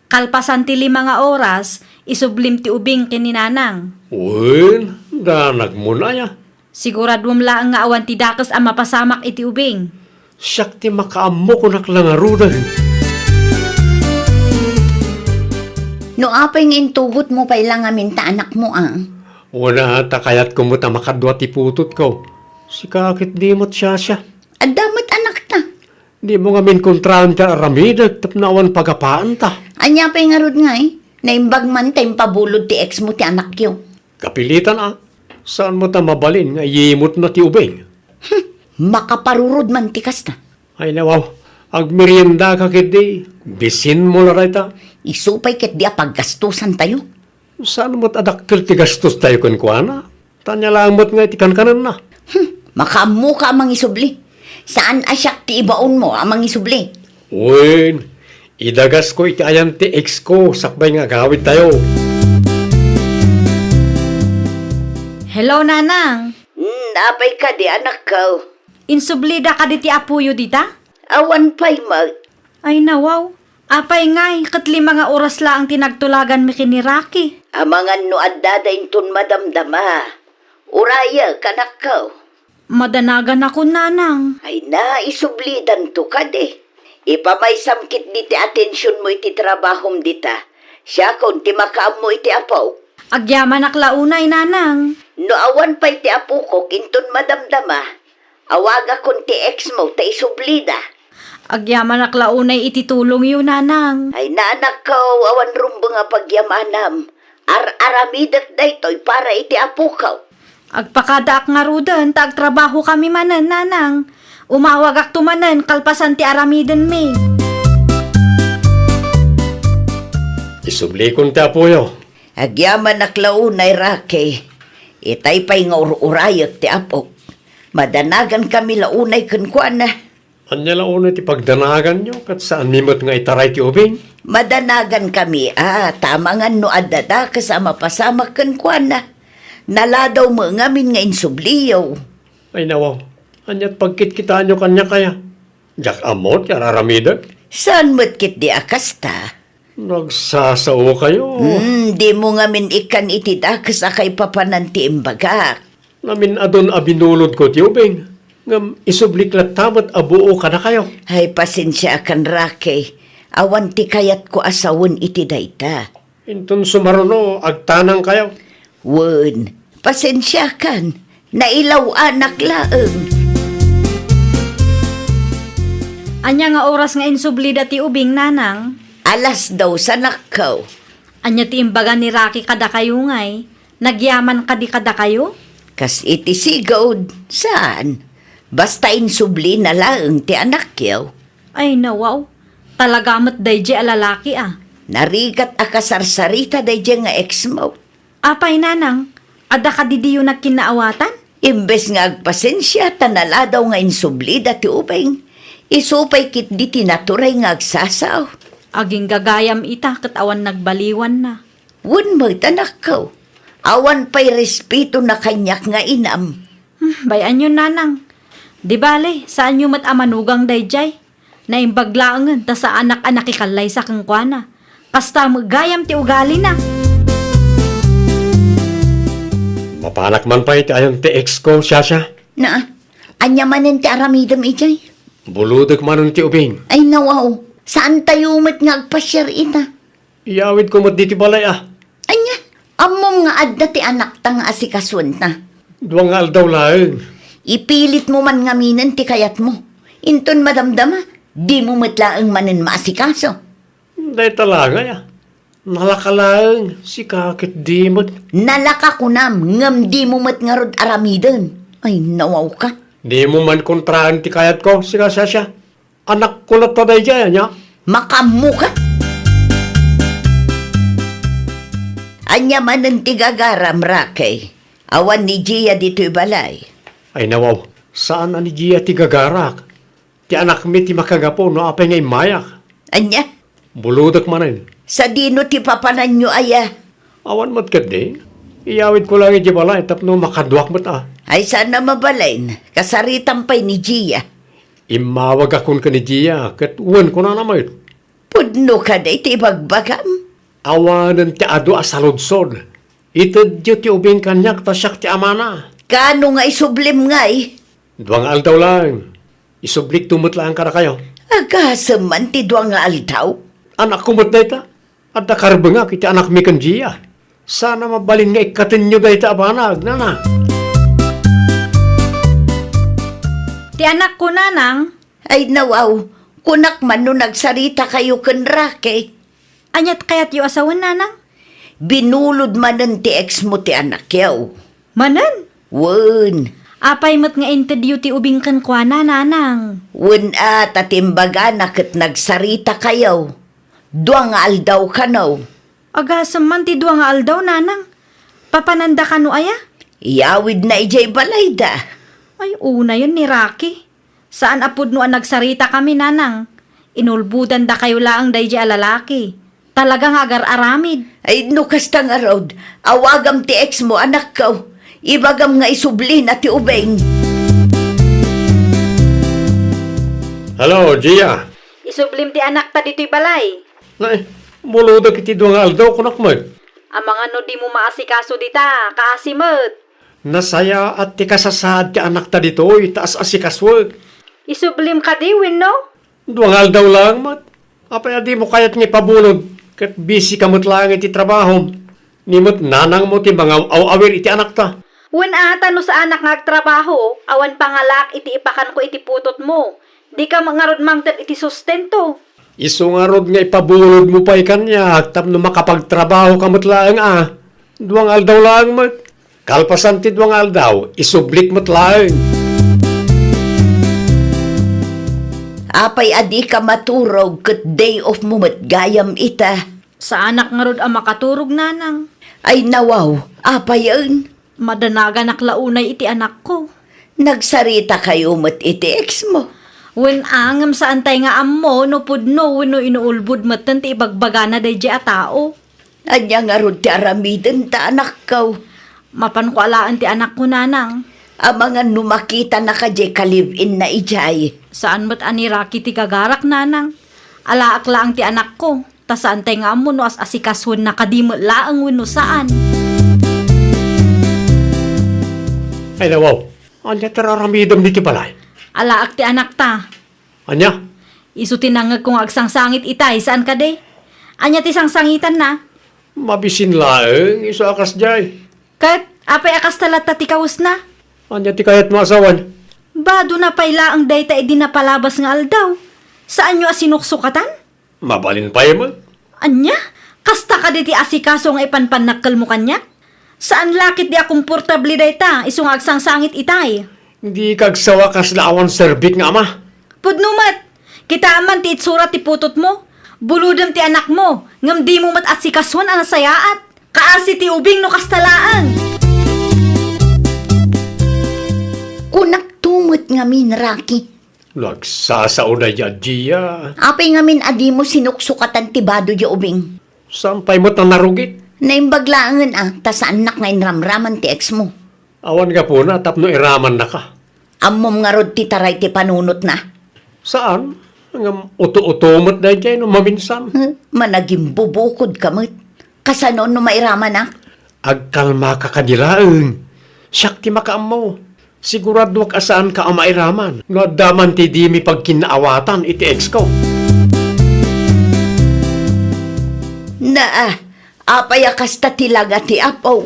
Kalpasan ti 5 nga oras, isublim ti ubing kininanang. Uy, danag mo na ya. Siguradum lang nga awan ti dakas ang mapasamak iti ubing. Siyak ti makaamo ko naklangarudan. No apay nga intugot mo pa ilang amin ta anak mo Wala ta kayat ko mo ta makadwa ti putot ko. Si kakit di mo't siya. Adamat anak ta. Di mo nga min kontrahan ka aramidag tapnawan pagapaan ta. Anya pa nga rod nga naimbag man tayong pabulod ti ex mo ti anak yo. Kapilitan Saan mo ta mabalin nga yimot na ti ubing? Makaparurod man ti kasta. Ay nawaw, agmerienda ka kiti. Bisin mo laray ta. Isupay ket di paggastusan tayo. Saan mo't adakkel ti gastos tayo kuana? Tanya lang mo't nga iti kankanan na. Makamu ka amang isubli. Saan asyak ti ibaon mo amang isubli? Uy, idagas ko iti ayan ti ex ko. Sakbay nga gawid tayo. Hello, nanang. Napay ka di anak ko. Insublida ka di ti apuyo dita? Awan pa'y mag. Ay, nawaw. Apay ngay, kat 5 nga oras la ang tinagtulagan mi kini Rocky. Amangan no adada intun madamdama. Uraya kanak ko. Madanagan ako, nanang. Ay na, isublidan to ka de. Ipamay samkit di ti atensyon mo iti trabahom dita. Siya kung ti makaam mo iti apaw. Agyaman aklaunay, nanang. No awan pa'y ti apo ko, kintun madamdama. Awaga kung ti ex mo, ta isublida. Agyaman aklaunay ititulong yun, nanang. Ay naanak ko, awan rumbo nga pagyamanam. Aramidat daytoy para iti apukaw. Agpakadaak nga rudan, trabaho kami manan, nanang. Umawag ak tumanan, kalpasan ti aramiden mi. Isublikon ti apuyo. Agyaman aklaunay rake. Itay pa'y nga urayot ti apok. Madanagan kami launay kunkwana. Anya launa ti pagdanagan nyo kat saan mimot nga itaray ti ubing? Madanagan kami, tamangan no adada kasama pasama kunkwana. Naladaw mo ngamin nga insubliyaw. Ay nawaw, anya't pagkit-kitaan nyo kanya kaya? Jak amot, yararamida? Saan mo't kit di akasta? Nagsasao kayo. Di mo ngamin ikan itida kasakay papananti imbagak. Namin adon abinulod ko ti ubing. Ngam isubliklat tamat abuo ka na kayo. Ay pasensya akan rake. Awan ti kayat ko asawon iti dayta. Intun sumaruno, agtanang kayo. Wen, pasensya kan. Nailaw anak laeng. Anya nga oras nga insubli dati ubing, nanang. Alas daw sa nakaw. Anya ti imbaga ni Rocky kada kayo ngay. Nagyaman kadi kada kayo? Kas iti sigod. Saan? Basta insubli na laeng ti anak yaw. Ay nawaw, talagamat dayje alalaki Narigat akasarsarita dayje nga ex mo. Apay nanang, ada ka didiyo na kinaawatan? Imbes nga agpasensya tanala daw nga insubli dati ubeng. Isupay kit di tinaturay nga agsasaw. Aging gagayam ita katawan nagbaliwan na. Wen mo tanak ko. Awan pa'y respeto na kanyak nga inam. Bayan yun nanang. Di bale, saan nyo matamanugang dayjay? Naimbaglaangan ta sa anak-anak ikalay sa kangkwana. Kasta magayam ti ugali na. Mapanak man pa iti ayon ti ex ko, Shasha. Na, anya manin ti aramidam ijay. Buludok man ti ubing. Ay nawaw, saan tayo umat nga agpasyar ita? Iyawid ko mat diti balay Anya, amom nga adda ti anak ta nga asikaswan ta. Duwang nga aldaw laeng. Ipilit mo man ngaminan ti kayat mo. Inton madamdama, di mo matlaang manin maasikaso. Dahil talaga Nalakalaeng, si kakit dimot. Nalaka ko nam, ngam di mo mat nga rod aramidan. Ay, nawaw ka. Di mo man kontraan ti kayat ko, si Shasha. Anak ko na taday dyan, niya. Makamu ka. Anya man ang tigagaram rake. Awan ni Gia dito'y balay. Ay nawaw, saan ani Gia ti gagarak? Ti anak mi ti makagapo no apay ngay mayak. Anya? Buludak manin. Sa dino ti papanan nyo aya. Awan mat kat di. Iyawid ko lang iti balay tapno makadwak mat Ay sana mabalain. Kasaritan pa'y ni Gia. Imawag akon ka ni Gia kat uwan ko na namay. Pudno ka day ti bagbagam. Awanan ti ado asalodsod. Itad dio ti ubing kanyak tasyak ti amana. Kano nga isublim ngay? Duwang aldaw lang. Isublik tumot lang ka na kayo. Agasam man ti duwang nga altaw. Anak ko mat dayta. At nakarbanga kiti anak mi kan Gia. Sana mabalin nga ikatin nyo dayta abanag, nana. Ti anak ko nanang, Ay nawaw, kunak man no nagsarita kayo kan rake. anyat kayat yu asawan nanang? Binulod man ng ti ex mo ti anak yaw. Manan, Wen, apay mat nga interview ti ubing kan kwa na nanang. wen tatimbaga na kat nagsarita kayaw. Duwang nga aldaw ka naw. Agasam man ti duwa nga aldaw nanang. Papananda ka no aya? Iyawid na ijay balay da. Ay una yun ni Rocky. Saan apod no ang nagsarita kami nanang? Inulbudan da kayo laang dayjay alalaki. Talagang agar-aramid. Ay nukas tang arod, awagam ti ex mo anak kaw. Ibagam nga isubli na ti ubeng. Hello, Gia. Isublim ti anak ta dito'y balay. Ay, buludak iti duwang aldaw kunak mat. Amang ano di mo maasikaso dita, kaasimot. Nasaya at ti kasasad ti anak ta ditoy, taas asikaswag. Isublim ka di, win no? Duwangal daw lang, mat. Apay di mo kayat nga pabulod. Kat busy kamot lang iti trabaho. Nimot nanang mo ti mga awawir iti anak ta. Wen ata no sa anak nga agtrabaho, awan pangalak iti ipakan ko iti putot mo. Di ka mangarod mangtad iti sustento. Iso nga rod nga ipabulod mo pa ikanya, tapno makapagtrabaho kamot laang Duwang aldaw lang mat. Kalpasan ti duwang aldaw, isublik mo't laang. Apay adi ka maturog ket day off mo mat gayam ita. Sa anak nga rod ang makaturog nanang. Ay nawaw, apay yun. Madanaga naklaunay iti anak ko. Nagsarita kayo mat iti ex mo. Wen angam sa antay nga ammo no pudno wenno inuulbud matan ti ibagbaga na dayjay a tao. Anya nga rod ti aramiden ta anak kaw. Mapan ko alaan ti anak ko nanang. Ang mga numakita na ka jay kalivin na ijay. Saan mat ani Rocky ti kagarak nanang? Alaak laang ti anak ko. Ta sa antay nga ammo no as asikaswan na kadimot laang wenno saan. Ay nawaw, anya tararamidam ni ti balay. Alaak ti anak ta. Anya? Isu tinangag kong agsangsangit itay saan ka de? Anya ti sangsangitan na? Mabisin laang, iso akas jay. Kat apay akas talat ta ti kaus na? Anya ti kayat mo asawan? Bado na payla ang dayta edi napalabas nga aldaw. Saan nyo asinuksukatan? Mabalin pa mo? Anya? Kasta ka di ti asikaso nga ipanpanakkel mo kanya? Saan lakit di akomportable dayta isung agsangsangit itay? Hindi kagsawa kas laawan serbik nga ama. Pudnumat, kita aman ti itsura ti putot mo. Buludam ti anak mo, ngam di mo mat asikaswan ang sayaat. Kaasi ti ubing no kastalaan. Kunak tumot nga min, Rocky. Nagsasaunay ya Gia. Apay nga min adi mo sinuksukatan ti bado ya ubing. Sampay mo't na narugit. Naimbaglaangan ta sa anak nga inramraman ti ex mo. Awan nga po na, tapno iraman na ka. Ammom nga rod ti taray ti panunot na. Saan? Ang uto-utomot na dyan, no, maminsan. Managing bubukod kamot. Kasano no mairaman na? Agkalma ka kanilaang. Siyak ti makaam mo. Sigurado wag asaan ka ang mairaman. No, daman ti di mi pagkinaawatan iti ex ko. Apay akas ta tilaga ti apaw.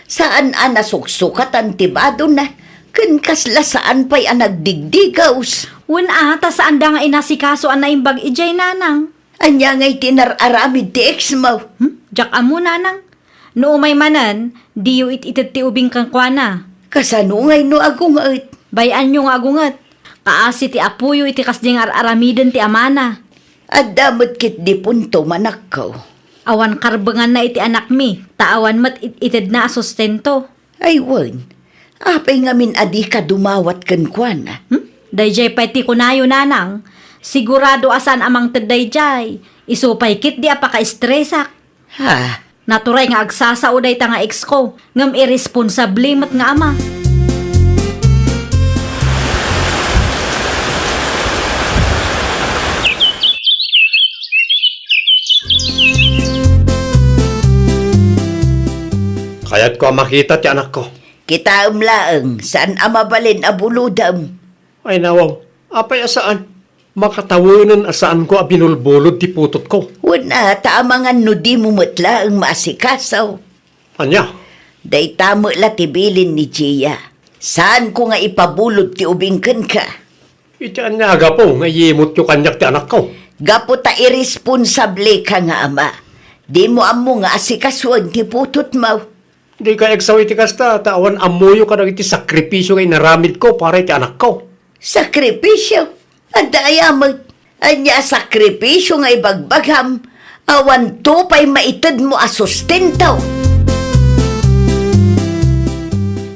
Saan nasuksukat ang tibado na? Kasla saan pa'y nagdigdigaws. Wen ata saan da nga inasikaso ang naimbag ijay nanang. Anya nga'y tinararamid ti ex mo. Jak amo nanang. No umay manan, diyo ititit ti ubing kang kwana. Kasano nga'y no agungat. Bayan nyo nga agungat. Kaasi ti apuyo iti kasding aramiden ti amana. At damot kit di punto manakaw. Awan karbengan na iti anak mi, taawan mat itid na sustento. Ay wan, apay ngamin adi ka dumawat kan kwana. Dayjay pa iti kunayo nanang, sigurado asan amang tadayjay, isupay kit di apaka-estresak. Ha? Naturay nga agsasao day ta nga ex ko, ngam irresponsable mat nga ama. Kaya't ko makita ti anak ko. Kita laeng, saan amabalin abuludam? Ay nawaw, apay asaan? Makatawanan asaan ko abinulbulod ti putot ko. Wala, taamangan no di mo matla ang maasikasaw. Anya? Day tamo la tibilin ni Gia. Saan ko nga ipabulod ti ubingken ka? Iti anyaga po, ngayimot yung kanyak ti anak ko. Gapo ta irresponsable ka nga ama. Di mo amo nga asikaswan ti putot mo. Di ka eksaw iti kasta, tawan amuyo ka na iti sakripisyo ngay naramid ko para iti anak ko. Sakripisyo? Adayamag. Anya sakripisyo nga ibagbagham. Awan to pa'y maitid mo asustentaw.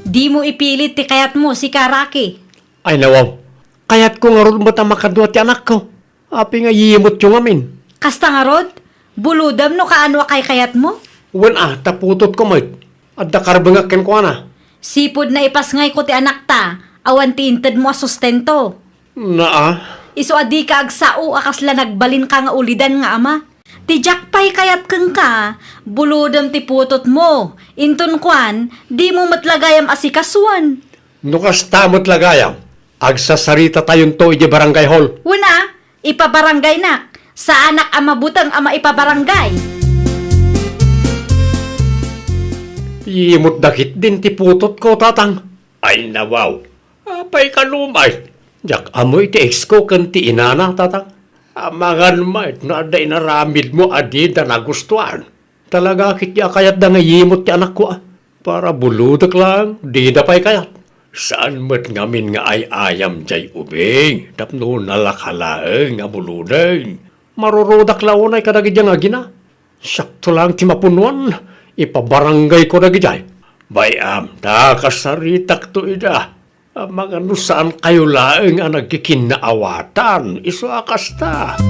Di mo ipilit ti kayat mo si Karaki. Ay nawaw, kaya't ko nga ron mata makadwa ti anak ko. Api nga yimot yung amin. Kasta nga rod, buludam no kaano kay kayat mo? Wan taputot ko mait. At dakarbangak ko na. Sipod na ipasngay ko ti anak ta, awan ti inted mo sustento. Iso adi ka agsao akasla nagbalin ka nga ulidan nga ama. Ti jakpay kayat keng ka, buludam ti putot mo. Inton kwan, di mo matlagayam asikaswan. Nukas tamot lagayam. Agsasarita tayon to iti barangay hall. Una, ipabarangay nak. Sa anak ama butang ama ipabarangay. Yimot dakit din ti putot ko, tatang. Ay nawaw, apay kalumay. Jak amoy ti ex ko kan ti inana tatang. Amangan mait na aday naramid mo adi da nagustuhan. Talaga kitya kayat da nga yimot ti anak ko Para buludak lang, di da pa'y kayat. Saan mo't ngamin nga ay ayam jay ubing. Tapno nalakalaeng nga buluday. Marurudak launay kadagidya nga gina. Sakto lang ti mapunuan. Ipabarangay ko dagidya. Bayam, kasaritak to ida. Mga saan kayo laeng ang nagkikinaawatan. Iso akas ta.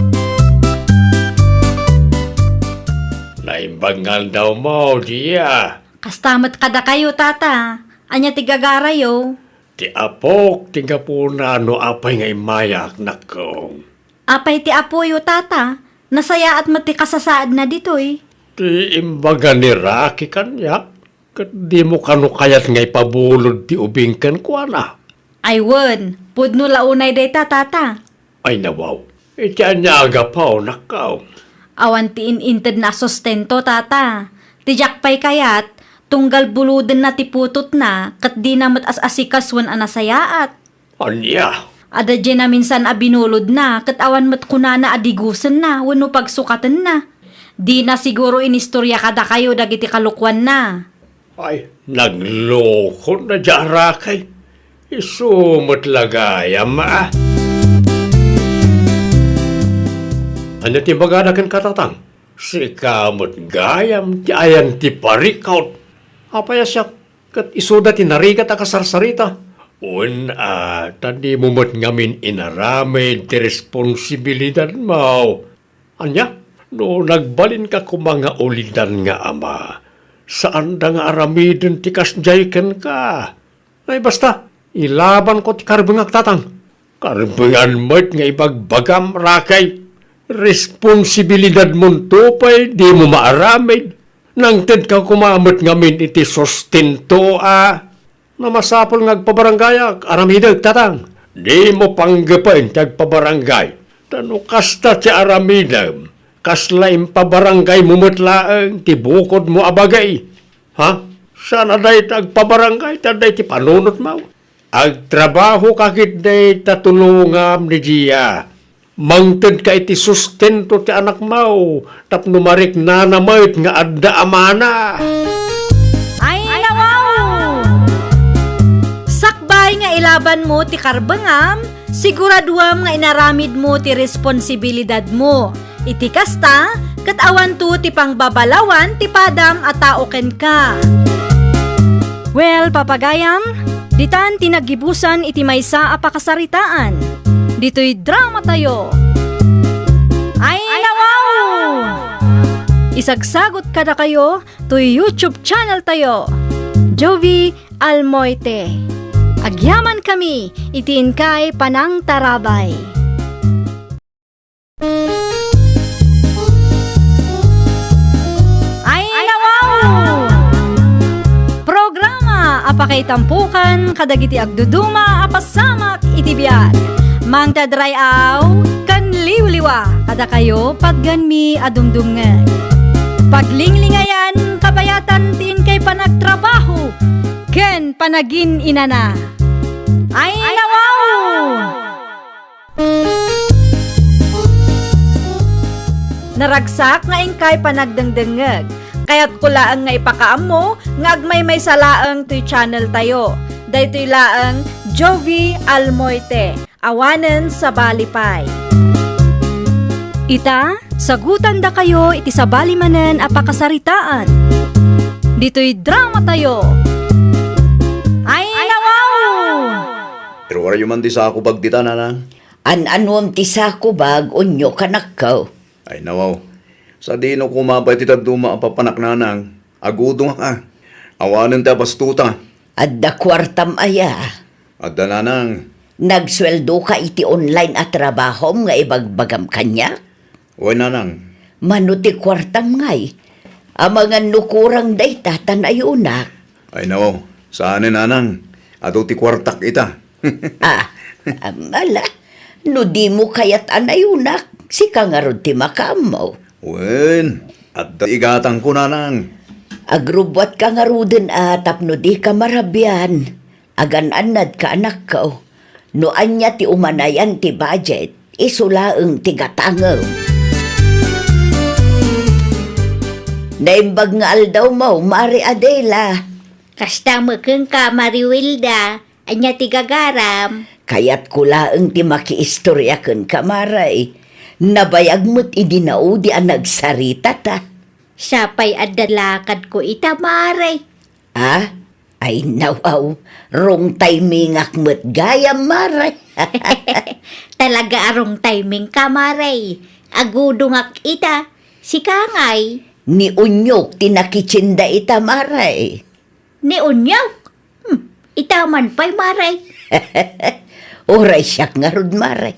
Naimbangal daw mo, diya. Kastamat kada kayo, tata. Anya tigagarayo. Ti apok, tiga po na no apay nga imayak na kong. Apay ti apoyo, tata. Nasaya at matikasasaad na ditoy. Ti imbaga ni Raki kanyak. Kat di mo kano kayat nga ipabulod ti ubing kan kwa na. Ay, wen. Pudno launay day tata. Ay nawaw. Iti anya aga pa o nakaw. Awan ti ininted na sustento, tata. Tijak pa'y kayat, tunggal buluden na tiputot na, kat di na matas-asikas anasayaat. Anya? Ada dyan na minsan abinulod na, kat awan mat kunana adigusan na, wano pagsukatan na. Di na siguro inistorya kada kayo dagiti kalukwan na. Ay, nagloko na jarakay. Isumot lagayam Ano ti bagadakan katatang? Si kamot gayam ti ayan ti parikaut. Apaya siya kat isuda ti narigat akasarsarita. Tadi mumot ngamin inaramid ti responsibilidad mo. Anya, no nagbalin ka kumanga ulidan nga ama. Saan da nga aramidin ti kasjayken ka? Ay basta, ilaban ko ti karbengak tatang. Karbengan mo't nga ibagbagam rakay. Responsibilidad mong tupay, di mo maaramid. Nang tid ka kumamot ngamin iti sustento na masapol ngagpabarangay aramidag tatang. Di mo panggapain tagpabarangay. Tano kasta ti aramidag. Kaslaim pabarangay mumutlaang ti bukod mo abagay. Ha? Sana day tagpabarangay, taday ti panunot mo. Agtrabaho kakit day tatulungam ni Gia. Mangted ka iti sustento ti anak mo. Tapno marik na namayt nga adda amana. Ay, nawaw! Sakbay nga ilaban mo ti karbangam, siguraduam nga inaramid mo ti responsibilidad mo. Iti kasta, kat awan to ti pangbabalawan ti padam at taoken ka. Well, papagayam, ditan tinagibusan iti maysa apakasaritaan. Dito'y drama tayo. Ay, nawaw! Isagsagot kada kayo to'y YouTube channel tayo. Jovi Almoite. Agyaman kami, itiin kay Panang Tarabay. Ay, nawaw! Programa apakay tampukan kadagiti agduduma apasamak itibiyat. Mang tadrayaw kan liwliwa kada kayo pagganmi adumdumngan. Paglinglingayan kabayatan tin kay panagtrabaho ken panagin inana. Ay, nawaw! Naragsak nga ingkay panagdengdengeg. Kaya't kulaang nga ipakaam mo, nga agmay may salaang to'y channel tayo. Daytoy laang Jovi Almoite, awanen sa balipay. Ita, sagutan da kayo iti sabali manen apakasaritaan. Dito'y drama tayo. Ay, nawaw! Pero wala yung man di sa ako bagdita na. An-anuam ti sako bag unyo kanakaw. Ay nawaw. Sa dino kumabay ti taduma ang papanak nanang. Agudong ka. Awanan ta bastuta. Adda kwartam aya. Adda nanang. Nagsweldo ka iti online at trabahom nga ibagbagam kanya? Uy nanang. Manuti kwartam ngay. Amangan nukurang day tatanayunak. Ay nawaw. Saan nanang? Ato ti kwartak ita. Amala. No di mo kayat anayunak. Si kangarod ti makamaw. Wen. Adda igatang ko nanang. Agrubwat kangaruden atap no di ka marabyan. Agan-anad ka anak ko. Noan niya ti umanayan ti budget, isulaang ti gatangaw. Naimbag nga aldaw mo, Mari Adela. Kasta makeng ka, Mariwilda. Anya ti gagaram. Kaya't kulaang ti makiistorya ken kamaray. Nabayag mo't idinaudi ang nagsarita ta. Sapay adalakad ko ita, Maray. Ah? Ay nawaw, rong timingak mo't gayam maray. Talaga arong timing ka, Maray. Agudungak ita. Si Kangay. Ni unyok tinakitsinda ita maray. Ni Unyaw. Ita man pa'y, Maray. Oray siyak nga rod maray.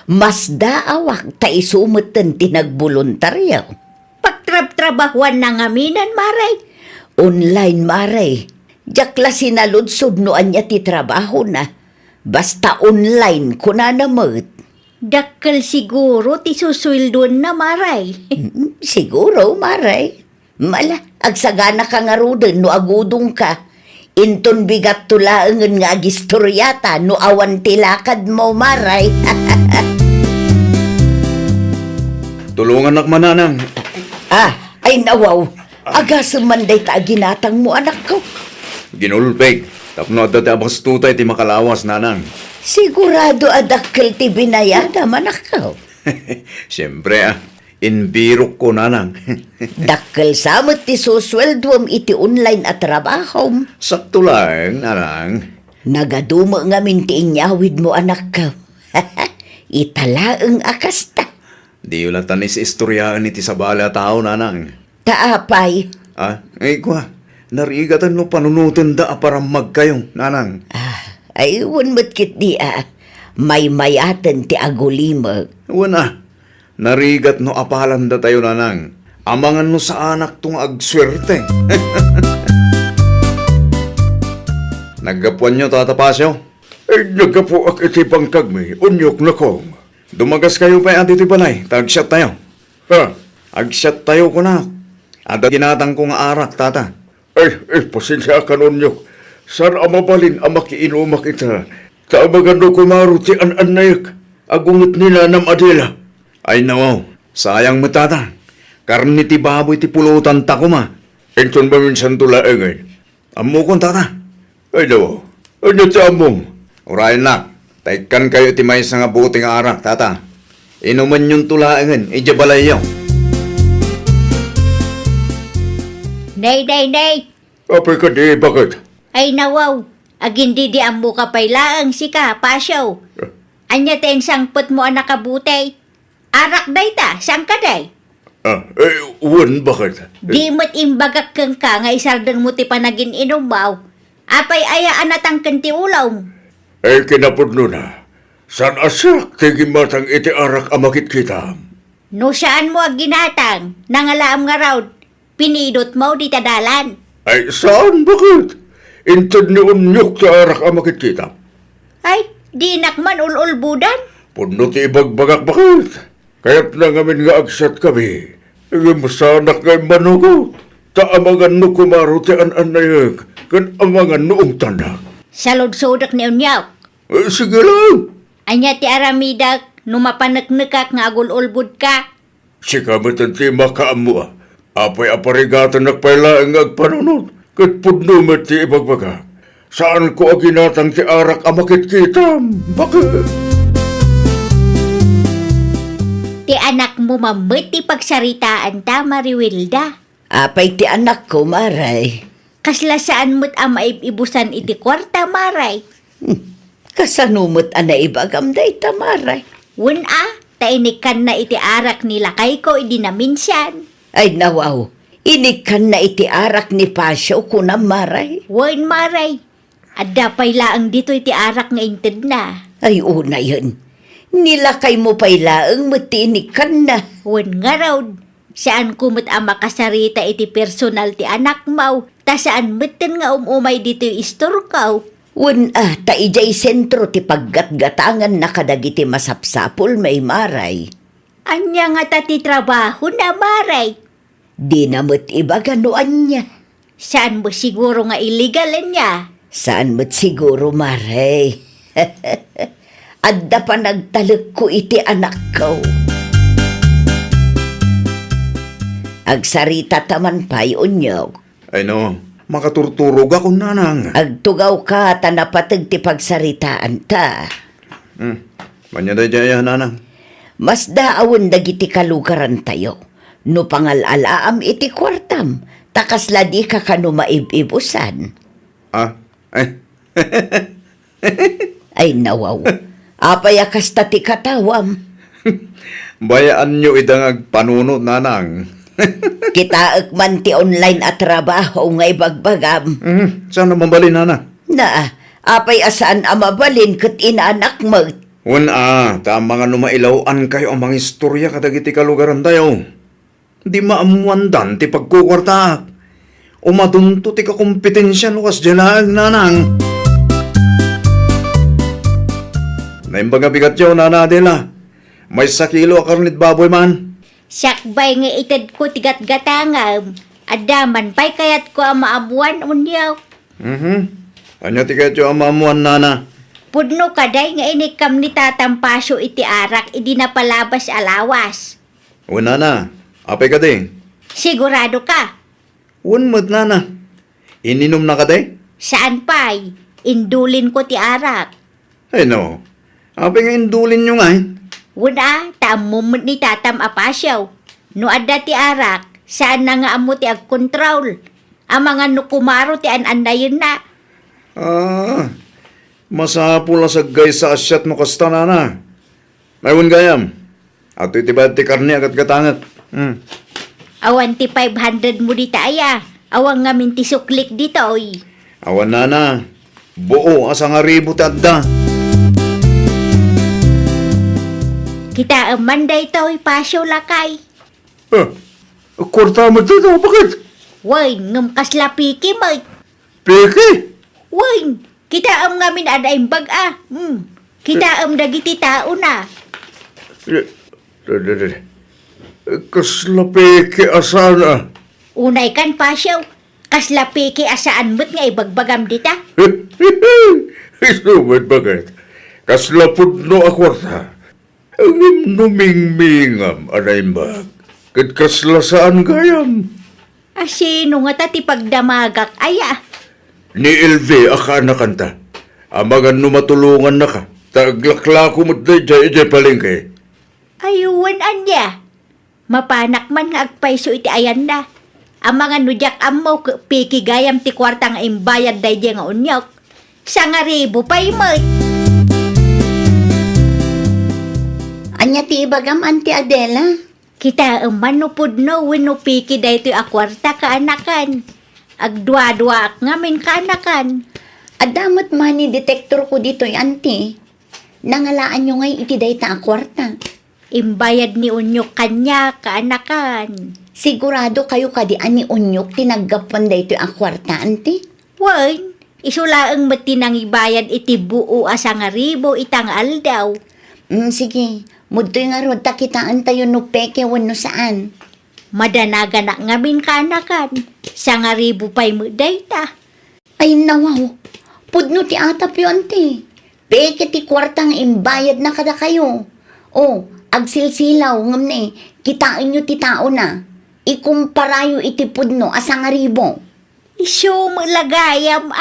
Mas daawak ta isumutan tinagboluntaryaw. Pagtrab-trabahuan na ngaminan, Maray. Online maray. Jakla sinaludsod noan niya ti trabaho na. Basta online ko na namot. Dakkel siguro ti suswildon na, Maray. Siguro maray. Mala, agsagana ka nga rudin no agudong ka. Inton bigat tulaangan nga agistoryata no awan tilakad mo maray. Tulungan nak mananang. Ay nawaw. Aga sumanday ta ginatang mo anak ko. Ginulpeg. Tapno at dati abang tutay ti makalawas nanang. Sigurado adakkel ti binayada manak ko. Siyempre inbirok ko nanang. Dakkel samot ti susweldwam iti online at trabaho. Sakto lang, nanang. Nagadumo nga minti inyawid mo anak ko. Italaang akasta. Di wala tanis istoryaan iti sabala tao nanang. Taapay. Ay kwa. Narigatan no panunutin da para magkayong nanang. Ay mo't kit di May mayaten ti agulimag. Wana. Narigat no apalan da tayo nanang. Amangan no sa anak tong agswerte. Naggapuan nyo tatapasyo? Ay, nagapo ak iti pangkagmi, unyok na kong. Dumagas kayo pa ati balay. Tag-shot tayo. Ha? Ag-shot tayo ko na. Ada ginatang kong arak tata. Ay, pasensya ka unyok. Saan amabalin ang makiinumak ita? Kaabagan no kumaro ti an-anayak. Agungit nila ng Adela. Ay nawaw. Sayang mo tata. Karni ti baboy ti pulutan ta ko ma. Enton ba minsan tulaengan? Amo kong tata. Ay, daw. Ano ti among? Urayan nak. Taikan kayo ti may nga buting arak tata. Inuman yung tulaengan. Ijabalay yaw. Nay. Apay ka di, bakit? Ay nawaw. Agindi di ang muka pa'y laang si ka, pasyaw. Anya ten sangput mo ang nakabutay. Arak day ta, sang ka day? Wan, bakit? Di mo't imbagak kang ka nga isardang mo ti panagin inumaw. Apay ayaan natang kanti ulaw. Ay, kinapudno na. San asak tigi matang iti arak amakit kita? No saan mo ag ginatang, nangalaam nga raw, pinidot mo di tadalan. Ay, saan? Bakit? Intad ni unyok ti arak amakit kita. Ay, di nakman ululbudan. Puno ti ibagbagak bakit? Kaya't na ngamin nga agsat kami. Masanak ngay manugo. Taamagan no kumaro ti an-anayag. Kan amangan noong tanak. Salod-sodak ni unyaw. Sige lang. Anya ti aramidak, numapanaknakak nga agululbud ka. Sika matanti makaamu. Apay aparigatan nakpailaang agpanunod. Kat pudno ti ibagbagak. Saan ko aginatang ti arak amakit kita? Bakit? Ti anak mo mamit ti pagsaritaan ta, Mariwilda. Apay ti anak ko maray. Kasla saan mo't ang maibusan iti kwarta, Maray. Kasanumot ana ibagam day tamaray. Wen tainikan na iti arak nila kay ko idi na minsan. Ay nawaw. Inikan na iti arak ni Pasyo kunam maray. Wen, Maray. Adda pay laang dito iti arak nga inted na. Ay una yun. Nilakay mo pa'y laang matinikan na. Wen nga raw. Saan kumot ang makasarita iti personal ti anak mau. Ta saan meten nga umay dito yung istorkaw. Wen ta ijay sentro ti paggatgatangan na kadagiti masapsapol may maray. Anya nga ta ti trabaho na, Maray. Di namot ibaga noan niya. Saan mo siguro nga illegal niya? Saan mo't siguro maray? Adda pa nagtalag ko iti anak ko. Agsarita taman pa'y unyog. Ay no, makaturturog ako nanang. Agtugaw ka tanapatag ti pagsaritaan ta. Manya da jaya nanang. Mas daawon dagiti kalugaran tayo. No pangalalaam iti kwartam. Takasla di ka kanu maib-ibusan. Ay nawaw. Apay akas ti katawam. Bayaan nyo idangag panunod nanang. Kita man ti online at trabaho ngay bagbagam. Saan naman bali nana? Na, apay asaan amabalin kat inaanak mo. Tama nga numailawan kayo ang mga istorya kadagiti kalugaran tayo. Di maamuandan ti pagkukwarta. Umadunto ti kakompetensya no kas dyalag nanang. Naimbaga bigat yaw nana Adela. May sakilo akarnit baboy man. Sakbay nga itad ko tigat-gatangam. Adaman pa'y kayat ko ang maabuan unyaw. Anya ti kayo ang maamuan nana? Pudno kaday nga inikam ni tatampasyo iti arak idi napalabas alawas. Nana, apay ka din. Sigurado ka? Mo't nana. Ininom na ka din? Saan pa'y? Indulin ko ti arak. Ay no, apay nga indulin nyo nga eh. Wala, taamumot ni tatam apasyaw. No adda ti arak, saan na nga amo ti agkontrol? Ang mga nukumaro ti an-andayon na. Masapul na sa gay sa asyat mo kasta nana. Mayroon gayam. At itibad ti karni agat katangat. Awan ti 500 mo di taaya. Awang ngamin ti suklik dito oy. Awan nana. Buo asang aribo ti adda. Kita amanday to'y pasyo lakay. Kwarta mo dito, bakit? Wain, ngam kasla piki mo. Piki? Wain, kita am ngamin aday baga. Kita am dagiti tao na. Kasla piki asana. Unay kan pasyo. Kasla piki asaan mo't nga ibagbagam dita. Isubad bakit? Kasla pudno a kwarta. Ang numingmingam, anay-mag. Kat kasla saan gayam? Asino nga tati pagdamagak aya. Ni Elve akana kanta. Amagan numatulungan na ka. Taglakla ko mo't jay palengke. Ayuwan anya. Mapanak man nga agpaiso iti ayan na. Ang mga nudyak amo piki gayam ti kwartang imbayad day nga unyok. Sa nga ribo pa'y mo. Anya ti ibagam, Auntie Adela? Kita manupod no wino piki day ti akwarta kaanakan. Agdwa-dwa ngamin kaanakan. Adamot money detector ko dito, Auntie. Nangalaan nyo ngay iti day ta akwarta. Imbayad ni unyok kanya kaanakan. Sigurado kayo kadian ni Unyok tinaggapan day ito akwarta, Auntie? Wan, isulaang matinang ibayad iti buo asa nga ribo itang aldaw. Sige. Mudto'y nga rod takitaan tayo no peke wano saan. Madanaga na ngamin kaanakan. Sa nga ribo pa'y mo dayta. Ay nawaw. Pudno ti atap yun, Auntie. Peke ti kwartang imbayad na kada kayo. Agsilsilaw ngam ne. Kitain nyo ti tao na. Ikumparayo iti pudno asa nga ribo. Iso mo lagayam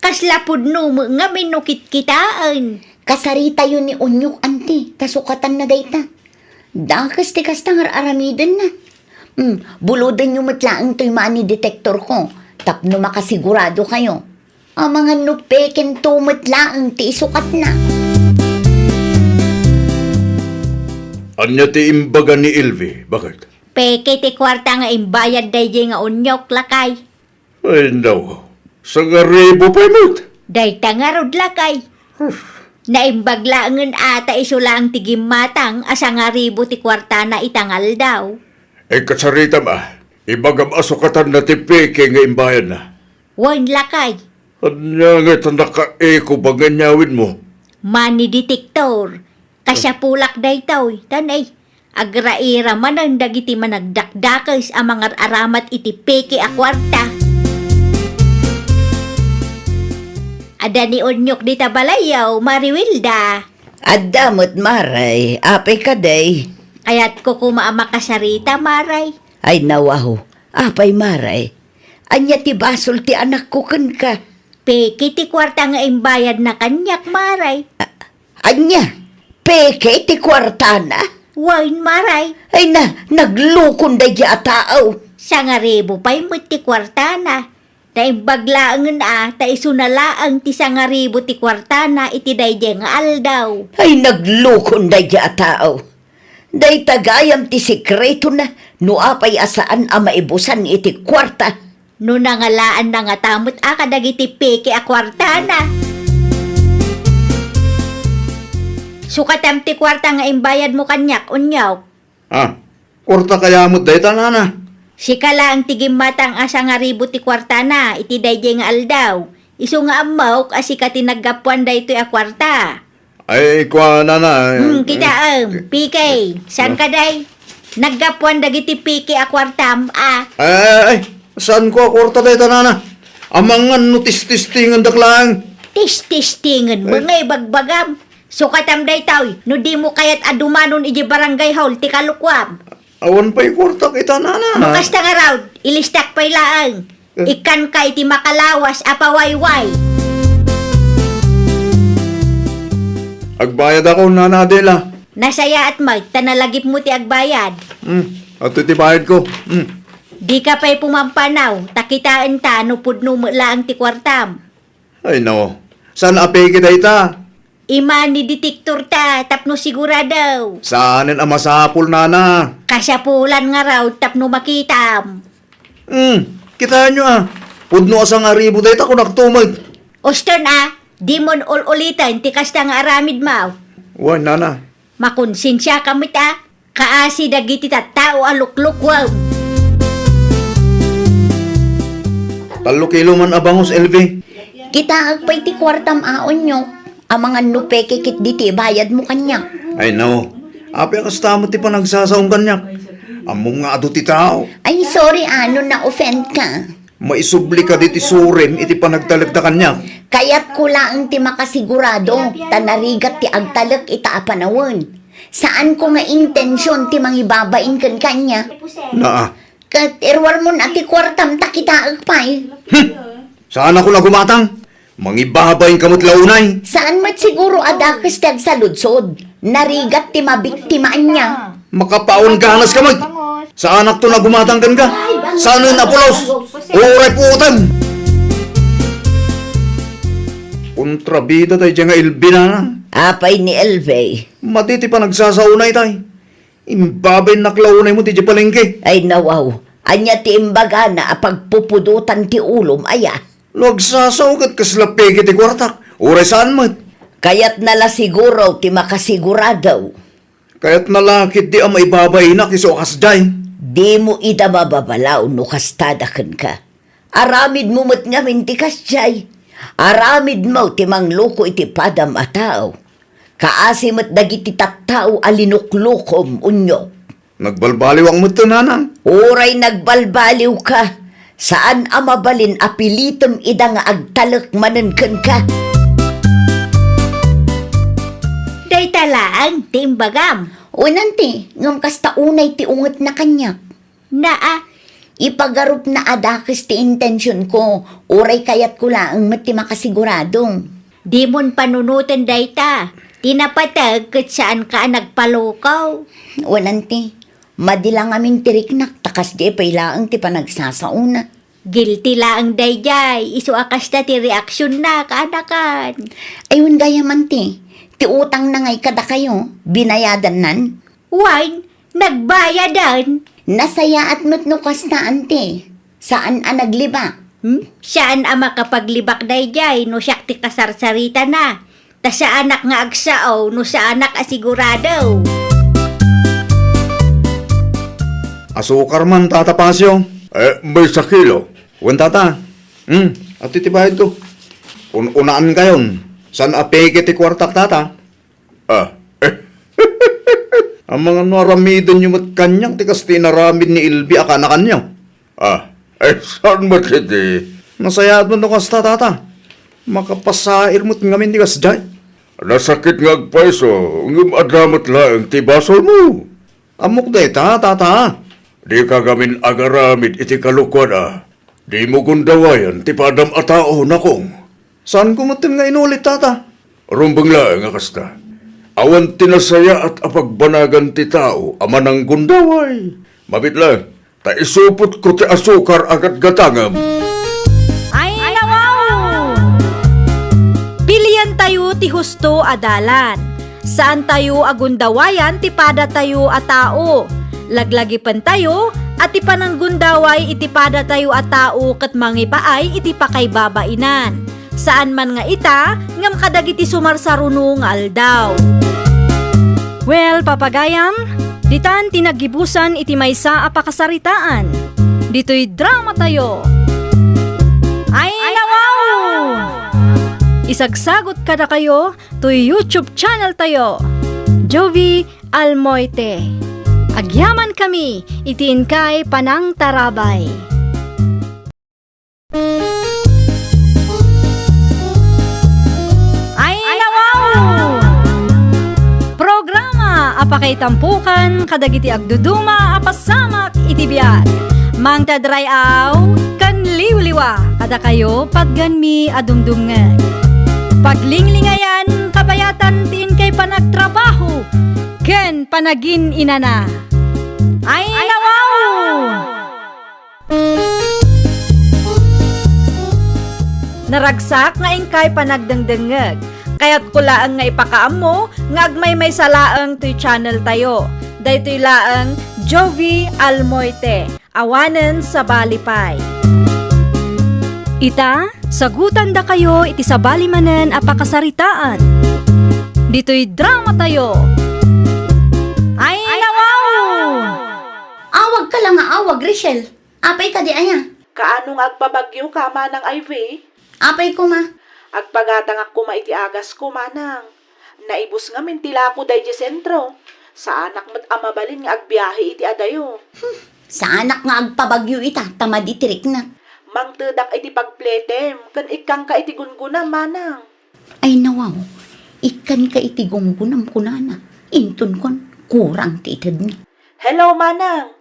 Kasla pudno mo ngamin no kitkitaan. Kasarita yun ni Unyok, Auntie. Kasukatan na dayta. Dakas ti kastang aramidan na. Buludan nyo matlaang to'y money detector ko. Tapno makasigurado kayo. Ang mga nupeken to matlaang ti isukat na. Anya ti imbaga ni Elve, bakit? Peke ti kwarta nga imbayad day nga unyok lakay. Ay no, sa garibo pa imot. Dayta nga rod lakay. Naimbaglaangan ata isulang tigimmatang asa nga ribo ti kwarta na itangal daw. Kasarita ba? Ibagam asukatan na ti peke nga imbayan na. Wan lakay. Anya nga ito naka-eko ba ganyawin mo? Money detector. Kasya pulak day taw. Tanay. Agraira man ang dagiti managdakdakas ang mga aramat iti peke a kwarta. Ada ni Unyok di tabalayaw, Mariwilda. Adamot maray, apay ka day. Kaya't ko kumaama kasarita, maray. Ay nawaho, apay maray. Anya ti basol ti anak ko kan ka. Peki ti kwarta nga imbayad na kanyak, maray. Anya, peke ti kwartana. Wain, maray. Ay naglukon day di ataaw. Sa nga ribo pa'y mo ti kwarta na. Naimbaglaangan ta isunalaang ti sa nga ribo ti kwarta na iti dayjay nga aldaw. Ay naglukon day di ataaw. Day tagayam ti sikreto na, no apay asaan a maibusan iti kwarta. No nangalaan na nga tamot kadagiti peki a kwarta na. Sukatam ti kwarta nga imbayad mo kanyak, unyaw. Kurta kaya mo day tanana. Sikala ang tigim matang asa nga ribo ti kwarta na, iti dayjay nga aldaw. Isu nga amaw, asika tinaggapuan da ito a kwarta. Ay, kwa na. Kita PK, saan ka day? Naggapuan dagiti PK a kwartam, Ay, saan ko kurta day tanana? Amangan no tis-tistingan daklang. Tis-tistingan mo nga ibagbagam. Sukatam day taw, no di mo kayat adumanon iji barangay hall ti kalukwam. Awan pa'y kurta kita nana. Bukas ta nga raw, ilistak pa'y laang. Ikan ka iti makalawas apawayway. Agbayad ako nana Adela. Nasaya at mag, tanalagip mo ti agbayad. At iti bayad ko. Di ka pa'y pumampanaw, takitaan ta, no pudno mo laang ti kwartam. Ay no, saan apay kita ita? Ima ni detektor ta, tapno siguradaw. Saanin ang masapul nana? Kasapulan nga raw, tapno makitam. Kitaan nyo Pudno asang aribo dahit ako naktumag. Oston di mon ulitan, tikas ta nga aramid maw. Wah, nana. Makonsensya kamit kaasi dagiti tattao alukluk wow. 3 kilo man abangos, LV. Kita agpay ti kwartam aon nyo. Amangan no peke kit diti bayad mo kanya. Ay no, api akasta mo ti pa nagsasaong kanyak. Among nga ado ti tao. Ay sorry na offend ka. Maisubli ka diti surim iti pa nagtalagda kanyak. Kaya't kulaang ti makasigurado, tanarigat ti agtalak ita apanawon. Saan ko nga intensyon ti mangibabain kan kanya? Naa. Kat irwar mo na ti kwartam takita agpay. Saan ako na gumatang? Mangibabayin kamot launay. Saan mat siguro adakas tag sa ludsod? Narigat ti mabiktimaan niya. Makapaon ganas ka mag. Sa anak to na gumatang kan ka? Saan na pulos? Uray putan! Kontrabida tayo dyan nga ilbi na. Apay ni Elvey. Matiti pa nagsasaunay tayo. Imbabay naklaunay mo ti dyan palengke. Ay nawaw, anya ti imbaga na apagpupudutan ti ulom aya. Nagsasaw kat kaslapege ti kwartak. Uray saan mo? Kaya't nala siguro ti makasiguradaw. Kaya't nalakit di ang maibabay na kisukas dyan. Di mo ida mababalaw no kastadakan ka. Aramid mo mat nga mintikas jay. Aramid mo ti mangloko iti padam a tao. Kaasi mat dagiti tattao alinuklukom unyo. Nagbalbaliw ang muto nanang. Uray nagbalbaliw ka. Saan amabalin apilitom ida nga agtalak manenken ka. Day talaan, timbagam. Unanti, ngam kasta unay ti unget na kanya. Naa, Ipagarup na adakas ti intensyon ko. Uray kayat ko laang mati makasiguradong. di mon panunutan dayta. Tinapatag kat saan ka nagpalukaw. Unanti, madilang aming tiriknak takas di pailaang ti panagsasauna. Guilty laang dayjay. Isu akas ta ti reaksyon na kaanakan. Ayun gaya man ti utang na ngay kada kayo, binayadan nan. Wine, nagbayadan. Nasaya at matnukas na ante. Saan nagliba? Saan ang makapaglibak dayjay no siyak ti kasarsarita na. Ta sa anak nga agsao no sa anak asigurado. Asukar man tatapasyo. May sa kilo. Wan tata. At itibayad ko. Unaan kayon. San apeke ti kwartak tata? Ang mga naramidon yung mat kanyang tikas tinaramid ni Ilbi akana kanyaw. Saan mo titi? Nasayad mo nukas tata. Makapasair mo't ngamin tikas dyan. Nasakit nga agpaiso, ngum adamat lang ti basol mo. Amok dayta, tata. Di ka gamin agaramid iti kalukwan Di mo gundawayan ti padam atao na kong. Saan kumatim nga inulit, tata? Rumbang lang nga kasta. Awan tinasaya at apagbanagan ti tao ama ng gundaway. Mabit lang, ta isupot ko ti asukar agat gatangam. Ay, nawaw! Pilian tayo ti husto adalan. Saan tayo agundawayan ti pada tayo a tao. Laglagipan tayo at ti pananggundaway iti pada tayo a tao ket mangipaay iti pakaybabainan. Saan man nga ita ngam kadagiti sumarsaruno nga aldaw. Well, papagayam, ditan tinagibusan iti maysa a pakasaritaan. Dito'y drama tayo. Ay, nawaw! Isagsagot kada kayo to YouTube channel tayo. Jovi Almoite. Agyaman kami, itiin kay Panang Tarabay. Ay, nawaw! Programa apakay tampukan kadagiti agduduma apasamak iti biag. Mang tadrayaw kan liwliwa kada kayo pagganmi adumdumngan. Paglinglingayan kabayatan tiin kay panagtrabaho ken panagin inana. Ay, nawaw! Naragsak nga ingkay panagdengdengeg. Kaya't kulaang nga ipakaam mo nga agmay may salaang to'y channel tayo. Daytoy laang Jovi Almoite. Awanen sa Balipay. Ita, sagutan da kayo iti sabali manen a pakasaritaan. Dito'y drama tayo. Ay, nawaw! Awag ka lang nga awag, Rachel. Apay ka di aya. Kaanong agpabagyo ka manang Ivy? Apay ko ma. Agpagatang ako maiti agas ko manang. Naibus nga mintila ko day di sentro. Sa anak mat amabalin nga agbiyahe iti adayo. Sa anak nga agpabagyo ita, tamad itirik na. Mang tedak iti pagpletem, kan ikang ka iti gungunam manang. Ay nawaw, ikan ka iti gunggunam kunana. Intun kon, kurang titid na. Hello manang,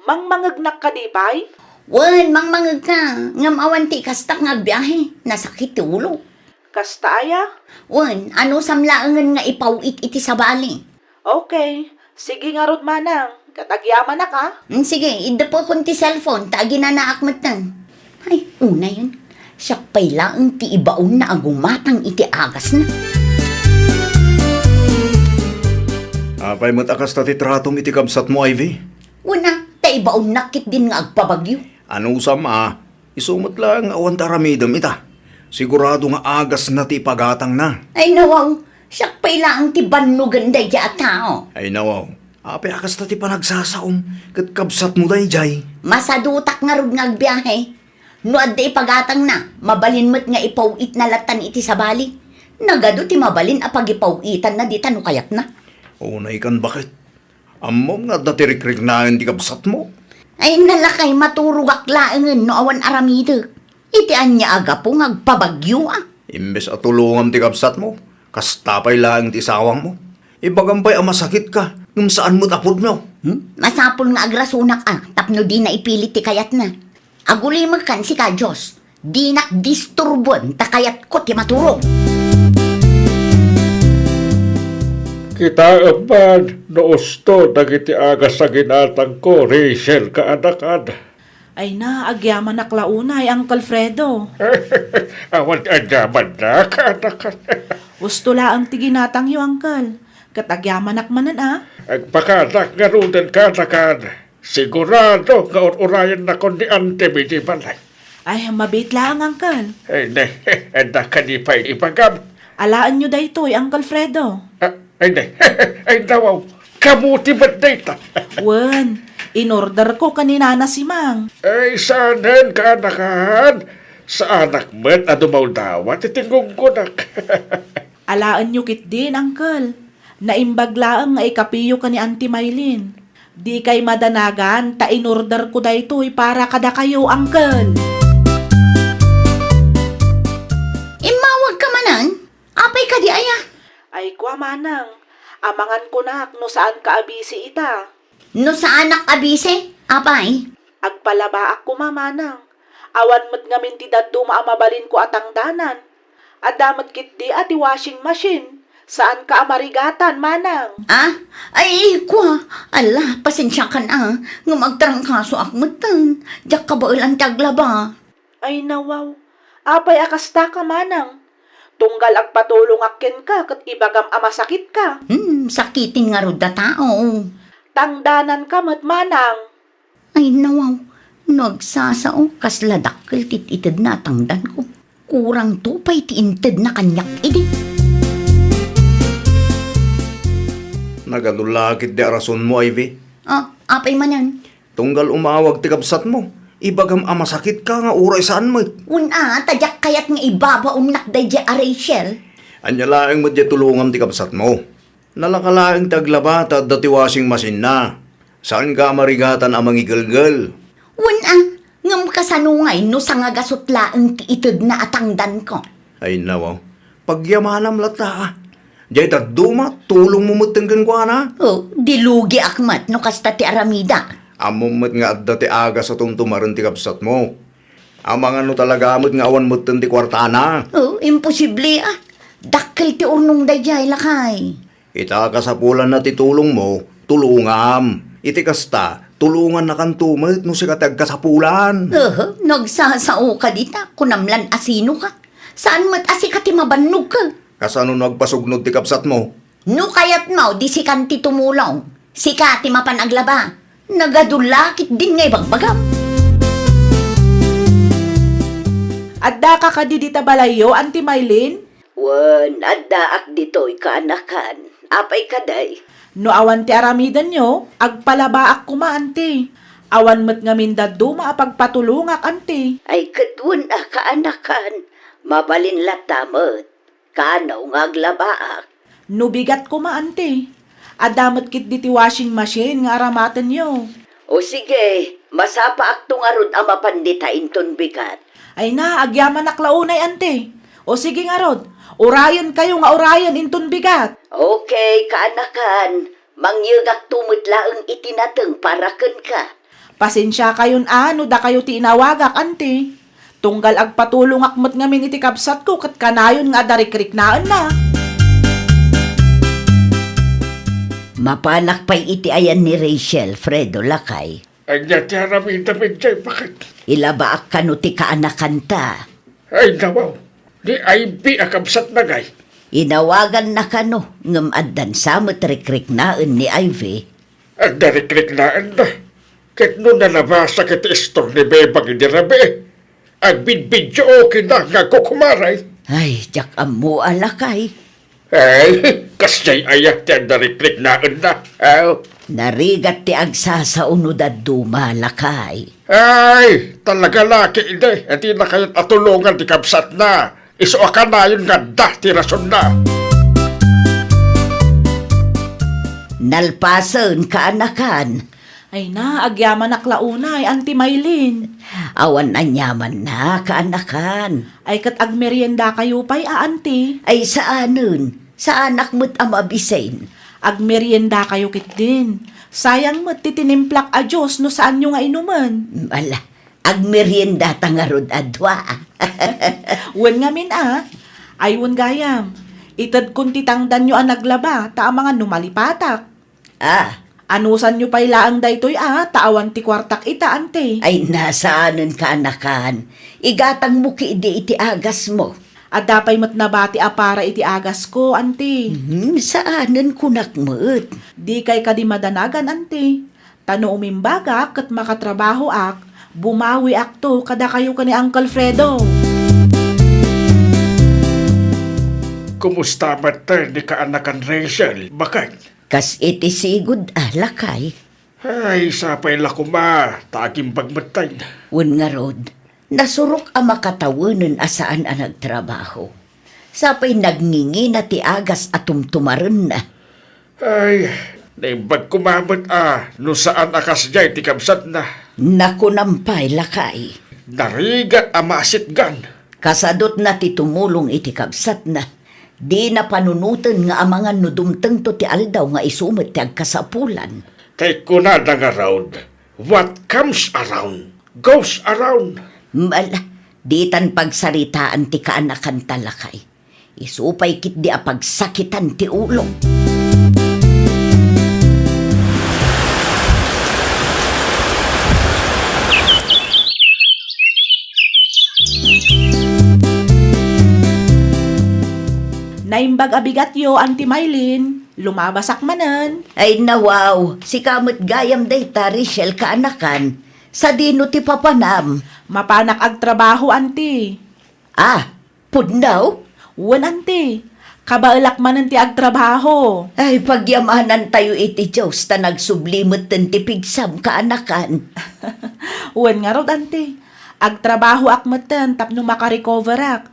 mang mangagnak ka di bay? Wan, mangmangag ka. Ngam awan ti kastak nga biyahe. Nasakit ti ulo. Kasta aya? Wan, ano samlaangan nga ipawit iti sabali. Okay, sige nga rod manang, katagyaman na ka. Sige, ida po akong ti cellphone, tagi na naakmatan. Ay, una yun. Siyak pa'y laang ti ibaon na agumatang iti agas na. Apay mo't akas ta ti tratom iti kabsat mo, Ivy. Una, ta ibaon nakit din nga agpabagyo. Ano sama? Isumot lang awan taramidam ita. Sigurado nga agas na ti pagatang na. Ay nawaw, siyak pa'y laang ti bannugan day at tao. Ay nawaw, apay akas ta ti panagsasaom. Kat kabsat mo day jay. Masadutak nga rod nga agbiyahe. No adda ipagatang na, mabalin mo't nga ipawit na latan iti sabali. Nagado ti mabalin apag ipawitan na di tano kayat na. Unay kan bakit? Amom nga datirikrik na hindi kabsat mo. Ay nalakay maturugak laangan no awan aramide. Iti anya aga po ngagpabagyo ah. Imbes at tulungan ti kabsat mo, kastapay lang ti sawang mo. Ibagampay ang masakit ka, nung saan mo tapod mo. Masapol nga agrasunak ah, tapno di na ipilit ti kayat na. Aguli magkan si ka Diyos, di nak disturbon ta kayat ko ti maturog. Kita aman, noosto, dagiti agas sa ginatang ko, Rachel, kaanakad. Ay na, agyaman na klaunay, Uncle Fredo. Awan agyaman na, kaanakad. Gusto laang tiginatang yu, Uncle. Katagyaman nakmanan ah. Agpakanak nga rudan kaanakad. Sigurado nga urayan na ko ni Ante Midi Balay. Ay, mabit lang, Uncle. Ay, ne, enda ka di pa ipagam. Alaan nyo daytoy, Uncle Fredo. Ay, ne, ay, nawaw, kamuti ba't data? Wen, in-order ko kanina na si Mang. Ay, saanan kaanakan? Sa anak mo't adumaw dawat, itingong ko nak. Alaan nyo kit din, Uncle. Naimbaglaang nga ikapiyo ka ni Auntie Maylin. Di kay madanagan, ta in-order ko daytoy para kada kayo, Uncle. Imawag ka manan, apay ka di aya. manang. Amangan ko nak no saan ka abisi ita. No sa anak abise, apay? Agpalaba ako mamanang. Awan mat ngamin ti daddo maamabalin ko atang danan. Adamat kit di ati washing machine. Saan ka amarigatan, manang? Ah? Ay, kwa. Ala, pasensya ka na. Nga magtarangkaso akmatan. Diyak ka ba ilang taglaba? Ay nawaw. Apay akasta ka, manang. Tunggal agpatulong akin ka kat ibagam amasakit ka. Sakitin nga rod na tao. Tangdanan ka mat, manang. Ay, nawaw. Nagsasao, kasladakkel tititid na tangdan ko. Kurang to pa'y tiintid na kanyak idi. Nagadulakit di arason mo, Ivy. Ah, apay man yan. Tunggal umawag ti kabsat mo. Ibagam amasakit ka nga uray saan mo. Una, tadyak kayat nga ibabaon nakday di a Rachel. Anya laeng mo di tulungan ti kabsat mo. Nalakalaeng taglabata dati washing machine na. Saan ka marigatan amang igalgal? Una, ngam kasanungay no sa nga gasutlaang tiitid na atangdan ko. Ay nawaw. Pagyamanam lata. Jay taduma, tulong mo matenggan ko na. Oh, dilugi akmat no kasta ti aramida. Amumot nga adda ti aga sa tumtumaran ti kabsat mo. Amang ano talaga amot nga awan mo ti kwartana. Oh, imposible ah. Dakkel ti urnong dayjay lakay. Ita kasapulan na ti tulong mo, tulungam. Iti kasta, tulungan na kan tumat no si katag kasapulan. Nagsasao ka dita, kunamlan asino ka. Saan mat asi ka ti mabannog ka? Kasano nagpasugnod ti kabsat mo? No kayat mo, di si kanti tumulong. Si kati mapanaglaba. Nagadulakit din ngay bagbagam. Adda ka kadidita balayo, Auntie Maylin? Wan, adda ak dito'y kaanakan. Apay kaday. No awan ti aramidan nyo, agpalaba ak kuma, Auntie. Awan mat ngamin daddo maapagpatulungak, Auntie. Ay katwan kaanakan. Mabalin latamot. Kanaw nga aglabaak. No bigat kuma, Auntie. Adamat kit diti washing machine nga aramatan nyo. O sige, masapa ak tungarod ang mapanditain ton bigat. Ay na, agyaman aklaunay, Auntie. O sige nga rod, urayan kayo nga urayan inton bigat. Okay, kaanakan. Mangyagak tumutlaang itinateng paraken ka. Pasensya kayon ano da kayo ti inawagak, Auntie. Tunggal agpatulong akmat ngamin iti kabsat ko kat kanayon nga darikrik naan na. Mapanak pa'y iti ayan ni Rachel, Fredo Lakay. Ay, natiyara mi damit jay, bakit? Ilabaak ka no ti kaanakan ta. Ay, nawaw. Di IB akabsat na gay. Inawagan na ka no, ngam addan samot rikrik naan ni Ivy. Ang darikrik na anda. Kahit nun nalabasa kit istor ni Bebang idirabi. Ang bidbidyo okay na nga kukumaray. Ay, jak amo alakay. Ay, kasyay ayat yan darikrik na anda. Aw. Narigat ti agsasauno daddo malakay. Ay, talaga laki ide. Hindi na kayo't atulungan di kabsat na. Iso ka na yun nga da, ti rason na. Nalpasan kaanakan. Ay na, agyaman aklaunay, Auntie Maylin. Awan na nyaman na kaanakan. Ay kat agmerienda kayo pa'y, Auntie. Ay saanon, sa anak mo't amabisain. Agmerienda kayo kit din. Sayang mo't titinimplak a Diyos no saan nyo nga inuman. Mala, agmerienda tangarod adwa. Wen nga min ay wen gayam. Itad kun titangdan nyo ang naglaba, ta mga numalipatak. Ah, Anusan nyo pa'y laang daytoy taawan ti kwartak ita, Ante. ay nasaanon kaanakan. Igatang mo ki iti agas mo. At dapay mat nabati para iti agas ko, Ante. Saanon kunak mo't? Di kay kadi madanagan, Ante. Tano umimbaga kat makatrabaho ak, bumawi ak to kada kayo ka ni Uncle Fredo. Kumusta ba tayo ni kaanakan Rachel? Bakit? Kas iti sigud alakay. Ay, sapay lakuma. Taging pagmatay. Wen nga rod, nasurok ang makatawanan asaan ang nagtrabaho. Sapay nagngingi na ti agas at tumtumaran na. Ay, naimbag kumamot no saan akas jay ti kabsat na. Nakunampay lakay. Narigat ang maasitgan. Kasadot na ti tumulong iti kabsat na. Di na panunutan nga amangan no dumteng to ti aldaw nga isumot ti agkasapulan. Kay kunada nga raud, what comes around, goes around. Mala, ditan pagsaritaan ti kaanakan talakay. Isupay kit di apagsakitan ti ulo. Naimbag abigat yo, Auntie Maylin. Lumabasak manan. Ay nawaw, si kamot gayam dayta Richelle kaanakan. Sa dino ti papanam. Mapanak ag trabaho, Auntie. Ah, pudnaw? Wan, Auntie. Kabailak manan ti ag trabaho. Ay, pagyamanan tayo iti Diyos ta nagsublimot ten ti pigsam kaanakan. Wan nga rod, Auntie. Ag trabaho ak matan tapno makarecover ak.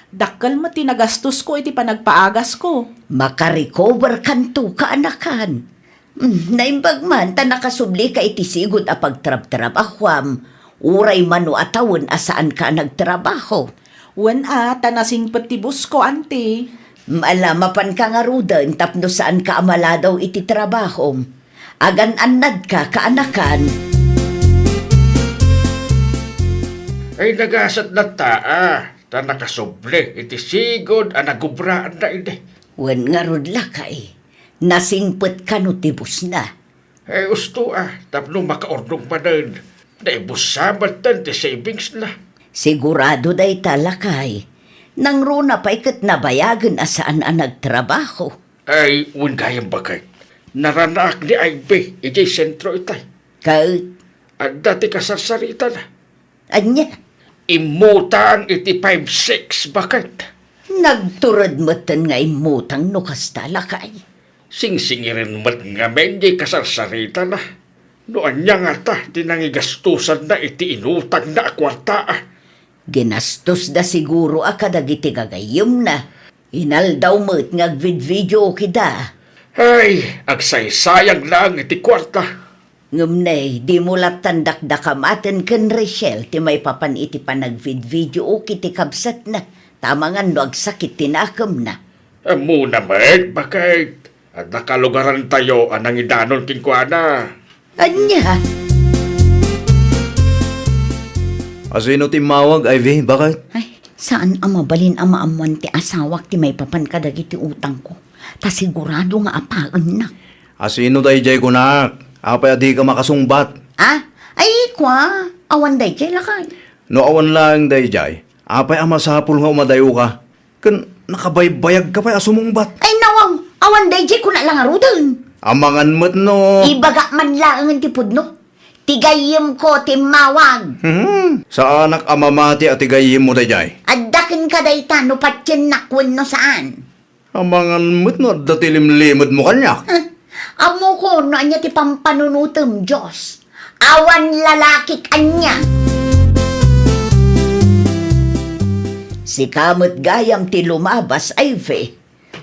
Dakkel mo tinagastos ko iti panagpaagas ko. Makarecover kanto kaanakan. Naimbag man ta nakasubli ka iti sigod a pagtrab-trabahwam. Uray mano atawon asaan ka nagtrabaho. Wan tanasing patibus ko, Auntie. Malamapan ka nga rudan tapno saan ka amala daw iti trabaho. Agan-anad ka kaanakan. Ay nagasat na ta nakasuble, iti sigod, nagubraan na ide. Wen nga rod lakay. Nasingpet ka no tibus na. Ay usto tapno makaordong pa din. Naibusamat tan ti savings na. Sigurado day talakay. Nang runa pa ikat nabayagan asaan ang nagtrabaho. Ay, gayang bagay. Naranaak ni IB, iti sentro itay. Kahit, At dati kasarsarita na. anya, Imutang iti 5-6 bakit? nagturad matan nga imutang no kasta lakay. Singsingirin mat nga men di kasarsarita na. Noan niya nga ta, tinangigastusan na iti inutang na akwarta. Ginastos da siguro akadagiti gagayom na. Inaldaw mo't nga video kita. Ay, agsaysayang lang iti kwarta. Ngumnay, di mo latan dakdakamaten ken Richelle ti may papan iti panag-video o kiti kabsat na. Tama nga no agsakit tinakam na. Muna met, bakit? At nakalugaran tayo anang idanon kingkwana. Anya, Asino ti mawag, Ivy? Bakit? Ay, saan ang mabalin ang maamuan ti asawak ti may papan kadagiti utang ko? Ta sigurado nga apaan na. Asino tayo jay kunak? Apay adi ka makasungbat. Ay, kwa, awan day kay lakay. No awan lang day jay. Apay amasapul nga umadayo ka. Kan nakabaybayag ka pa asumungbat. Ay, nawang, awan day kay kuna lang arudan. Amangan mo't no. Ibaga man lang ang tipudno. Tigayim ko timawag. Sa anak amamati at igayim mo day jay. Addakin ka day no patyan nakwen no saan. Amangan mo't no datilim-limod mo kanyak. Amo ko no anya ti pampanunutem Diyos. Awan lalaki kanya. si kamot gayam ti lumabas ay ve.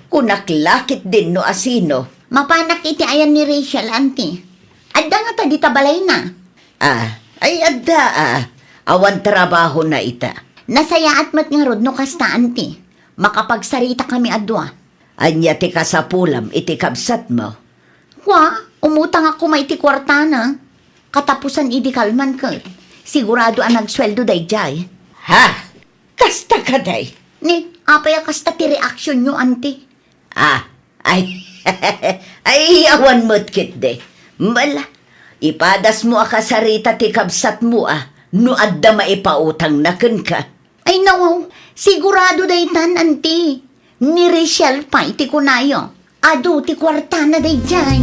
Kunaklakit din no asino. Mapanak iti ayan ni Rachel, auntie. Adda nga ta di tabalay na. Ay adda Awan trabaho na ita. Nasaya at mat nga rod no kasta, auntie. Makapagsarita kami adwa. Anya ti kasapulam iti kabsat mo. Kwa, umutang ako may ti kwarta na. Katapusan idi kalman ko. Sigurado ang nagsweldo day jay. Ha? Kasta ka day? Ni, apay kasta ti reaction nyo, auntie. Ay, awan mo't kit de. Mala, ipadas mo akasarita ti kabsat mo no adda maipautang na ken ka. Ay nawaw, sigurado day tan, auntie. Ni Rachel pa iti kunayo. Ado ti kwarta na day jay.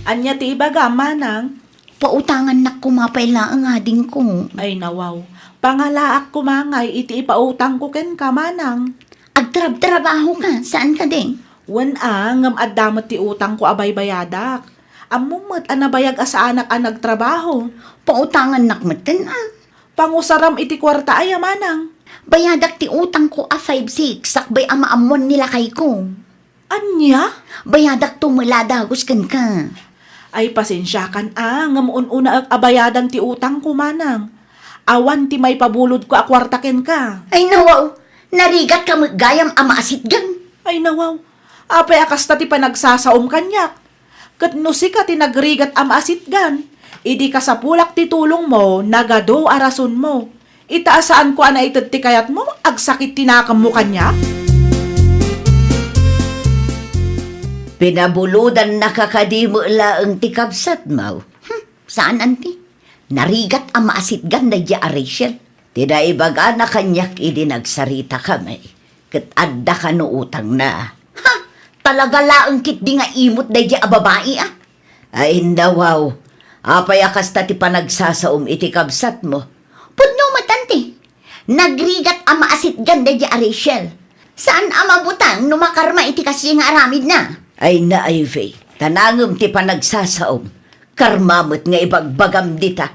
Anya ti ibaga, manang. Pautangan na kumapay lang ang ading ko. Ay nawaw. Pangalaak kumangay iti ipautang ko ken ka, manang. Agtrab-trabaho ka, saan ka din? Wan ngam addamot ti utang ko abay bayadak. Amumot anabayag sa anak ang nagtrabaho. Pautangan nakmatan Pangusaram iti kwarta ay manang. Bayadak ti utang ko 5-6, sakbay ama amon nila kay ko. Anya? Bayadak tumula dagos kan ka. Ay pasensya kan ngam una abayadan ti utang ko, manang. Awan ti may pabulod ko akwarta ken ka. Ay nawaw, Narigat ka gayam ama asitgan. Ay nawaw, apay akas ta ti panagsasaom kanyak. Kat no si ka tinagrigat am asitgan, idi ka sa pulak ti tulong mo, nagado arason mo. Itaasaan ko ana itad ti kayat mo, agsakit tinakam mo kanyak? Pinabuludan nakakadimo laang tikabsat mo. Saan, anti? Narigat ang maasitgan na di Rachel. Tinaibaga na kanyak idi nagsarita kami. Kat adda ka no utang na. Ha? Talaga laang kit di nga imot na di babae ah. Ay nawaw. Apay akas ta ti panagsasaom iti kabsat mo. Pudno matanti. Nagrigat ama asit ganda di Rachel. Saan ama butang numakarma iti kasi nga aramid na? Ay na Ivy. Tanangom ti panagsasaom. Karmamot nga ibagbagam dita.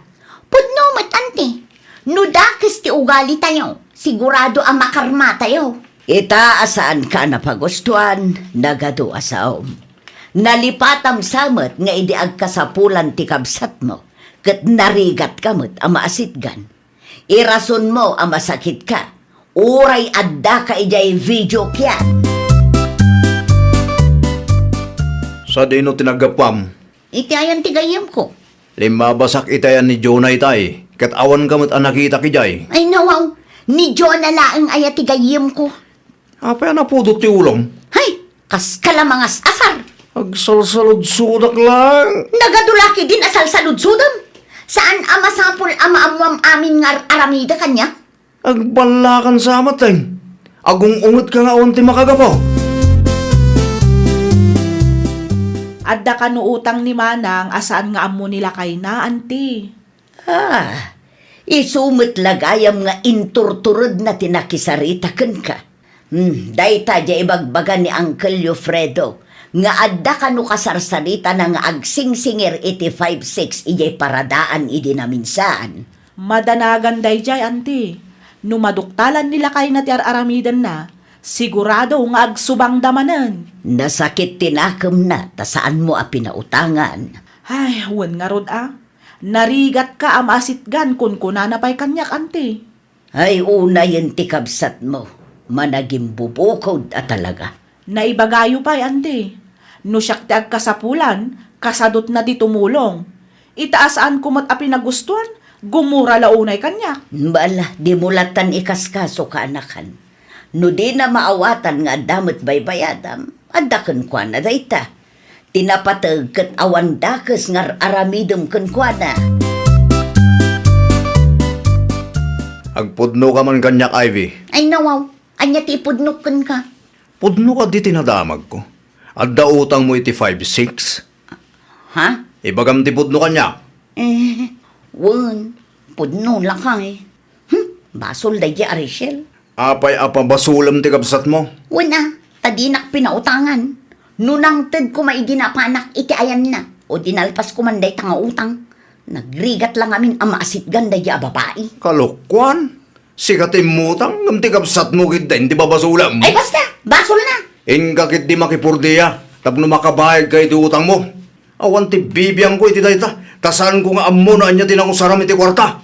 Pudno matanti. Nudakis ti ugali tayo. Sigurado ang makarma tayo. Itaasaan ka na pagustuhan, nagado asaom. Nalipatam samot nga idi agkasapulan ti kabsat mo. Kat narigat kamot ang maasitgan. Irason mo ang masakit ka. Uray adda ka ijay video kyan. Sa dino tinagapam, Iti ayan ti gayam ko. limabasak itayan ni Jonah itay. Kat awan kamot ang nakita kijay. Ay nawaw. Ni John na laang ayat ti gayam ko. Apay na pudot ti ulong. Hay! Kas kalamangas asar. Agsalsalod sudak lang. Nagadulaki din asal sa ludsudam. Saan ama sapul ama amuam amin nga aramida kanya? Agbalakan sa amateng. Agong ungot ka nga awan ti makagapo. Adda ka no utang ni Manang, asaan nga amo nila kay na, anti. Isumit lagayam nga inturturod na tinakisarita ken ka. Dayta di ibagbaga ni Uncle Yofredo nga adda ka no kasarsarita na nga agsingsingir iti 5-6 ijay paradaan idi na minsan. Madanagan day jay, anti. Numaduktalan nila kay na ti aramidan na, sigurado nga agsubang damanan. Nasakit tinakam na, ta saan mo a pinautangan. Ay, wan nga rod ah. Narigat ka am asitgan kun kunanapay kanyak, anti. Ay una yung tikabsat mo, managing bubukod at talaga. Naibagayo pa'y, anti. No siyak ti agkasapulan, kasadot na di tumulong. Itaasaan kumot a pinagustuhan, gumura launay kanya. Bala, di mulatan ikaskaso ka anakan. No di na maawatan nga damot baybayadam, adakan kwa na dayta. Tinapatag kat awan dakes ngar aramidom kan kwa na. Agpudno ka man kanyak, Ivy. Ay nawaw. Anya ti pudnukan ka. Pudno ka di tinadamag ko. Adda utang mo iti 5-6. Ha? Ibagam ti pudno kanya. Wan. Pudno lang ka eh. Basol day di Rachel. Apay apabasulam ti kabsat mo. Wana. Tadinak pinautangan. Nunang ted ko maiginapanak iti ayan na. O dinalpas ko man day tanga utang. Nagrigat lang amin ang maasitgan day a babae. Kalukwan. Sikatim mutang ng ti kabsat mo kit din di babasulam. Ay basta! Basol na! Ingkakit di makipurdiya. Tapno makabayag ka iti utang mo. Awan ti bibiyang ko iti dayta. Tasan ko nga amo na anya tinangusaram iti kwarta.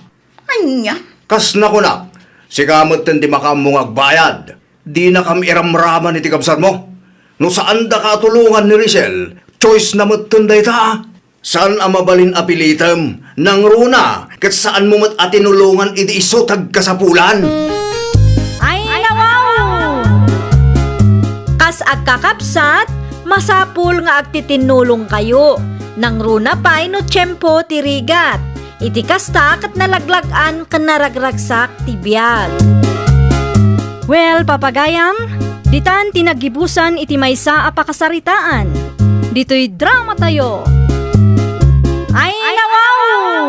Anya? Kas na ko na. Sikamot din di makamong agbayad. Di na kami iramraman iti kabsat mo. No saan da katulungan ni Rachel, choice na matun dayta. Saan ang mabalin apilitam? Nang runa, kat saan mo mat atinulungan iti iso tagkasapulan? Ay, nawaw! Kas agkakapsat, masapul nga agtitinulong kayo. Nang runa pa'y no tiyempo tirigat. Iti kasta kat nalaglagan kan naragragsak tibiyag. Well, papagayam, ditan tinagibusan iti maysa a pakasaritaan. Dito'y drama tayo. Ay, nawaw!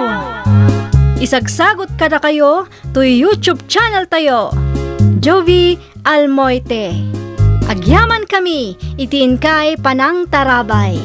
Isagsagot kada kayo to YouTube channel tayo. Jovi Almoite. Agyaman kami, itiin kay Panang Tarabay.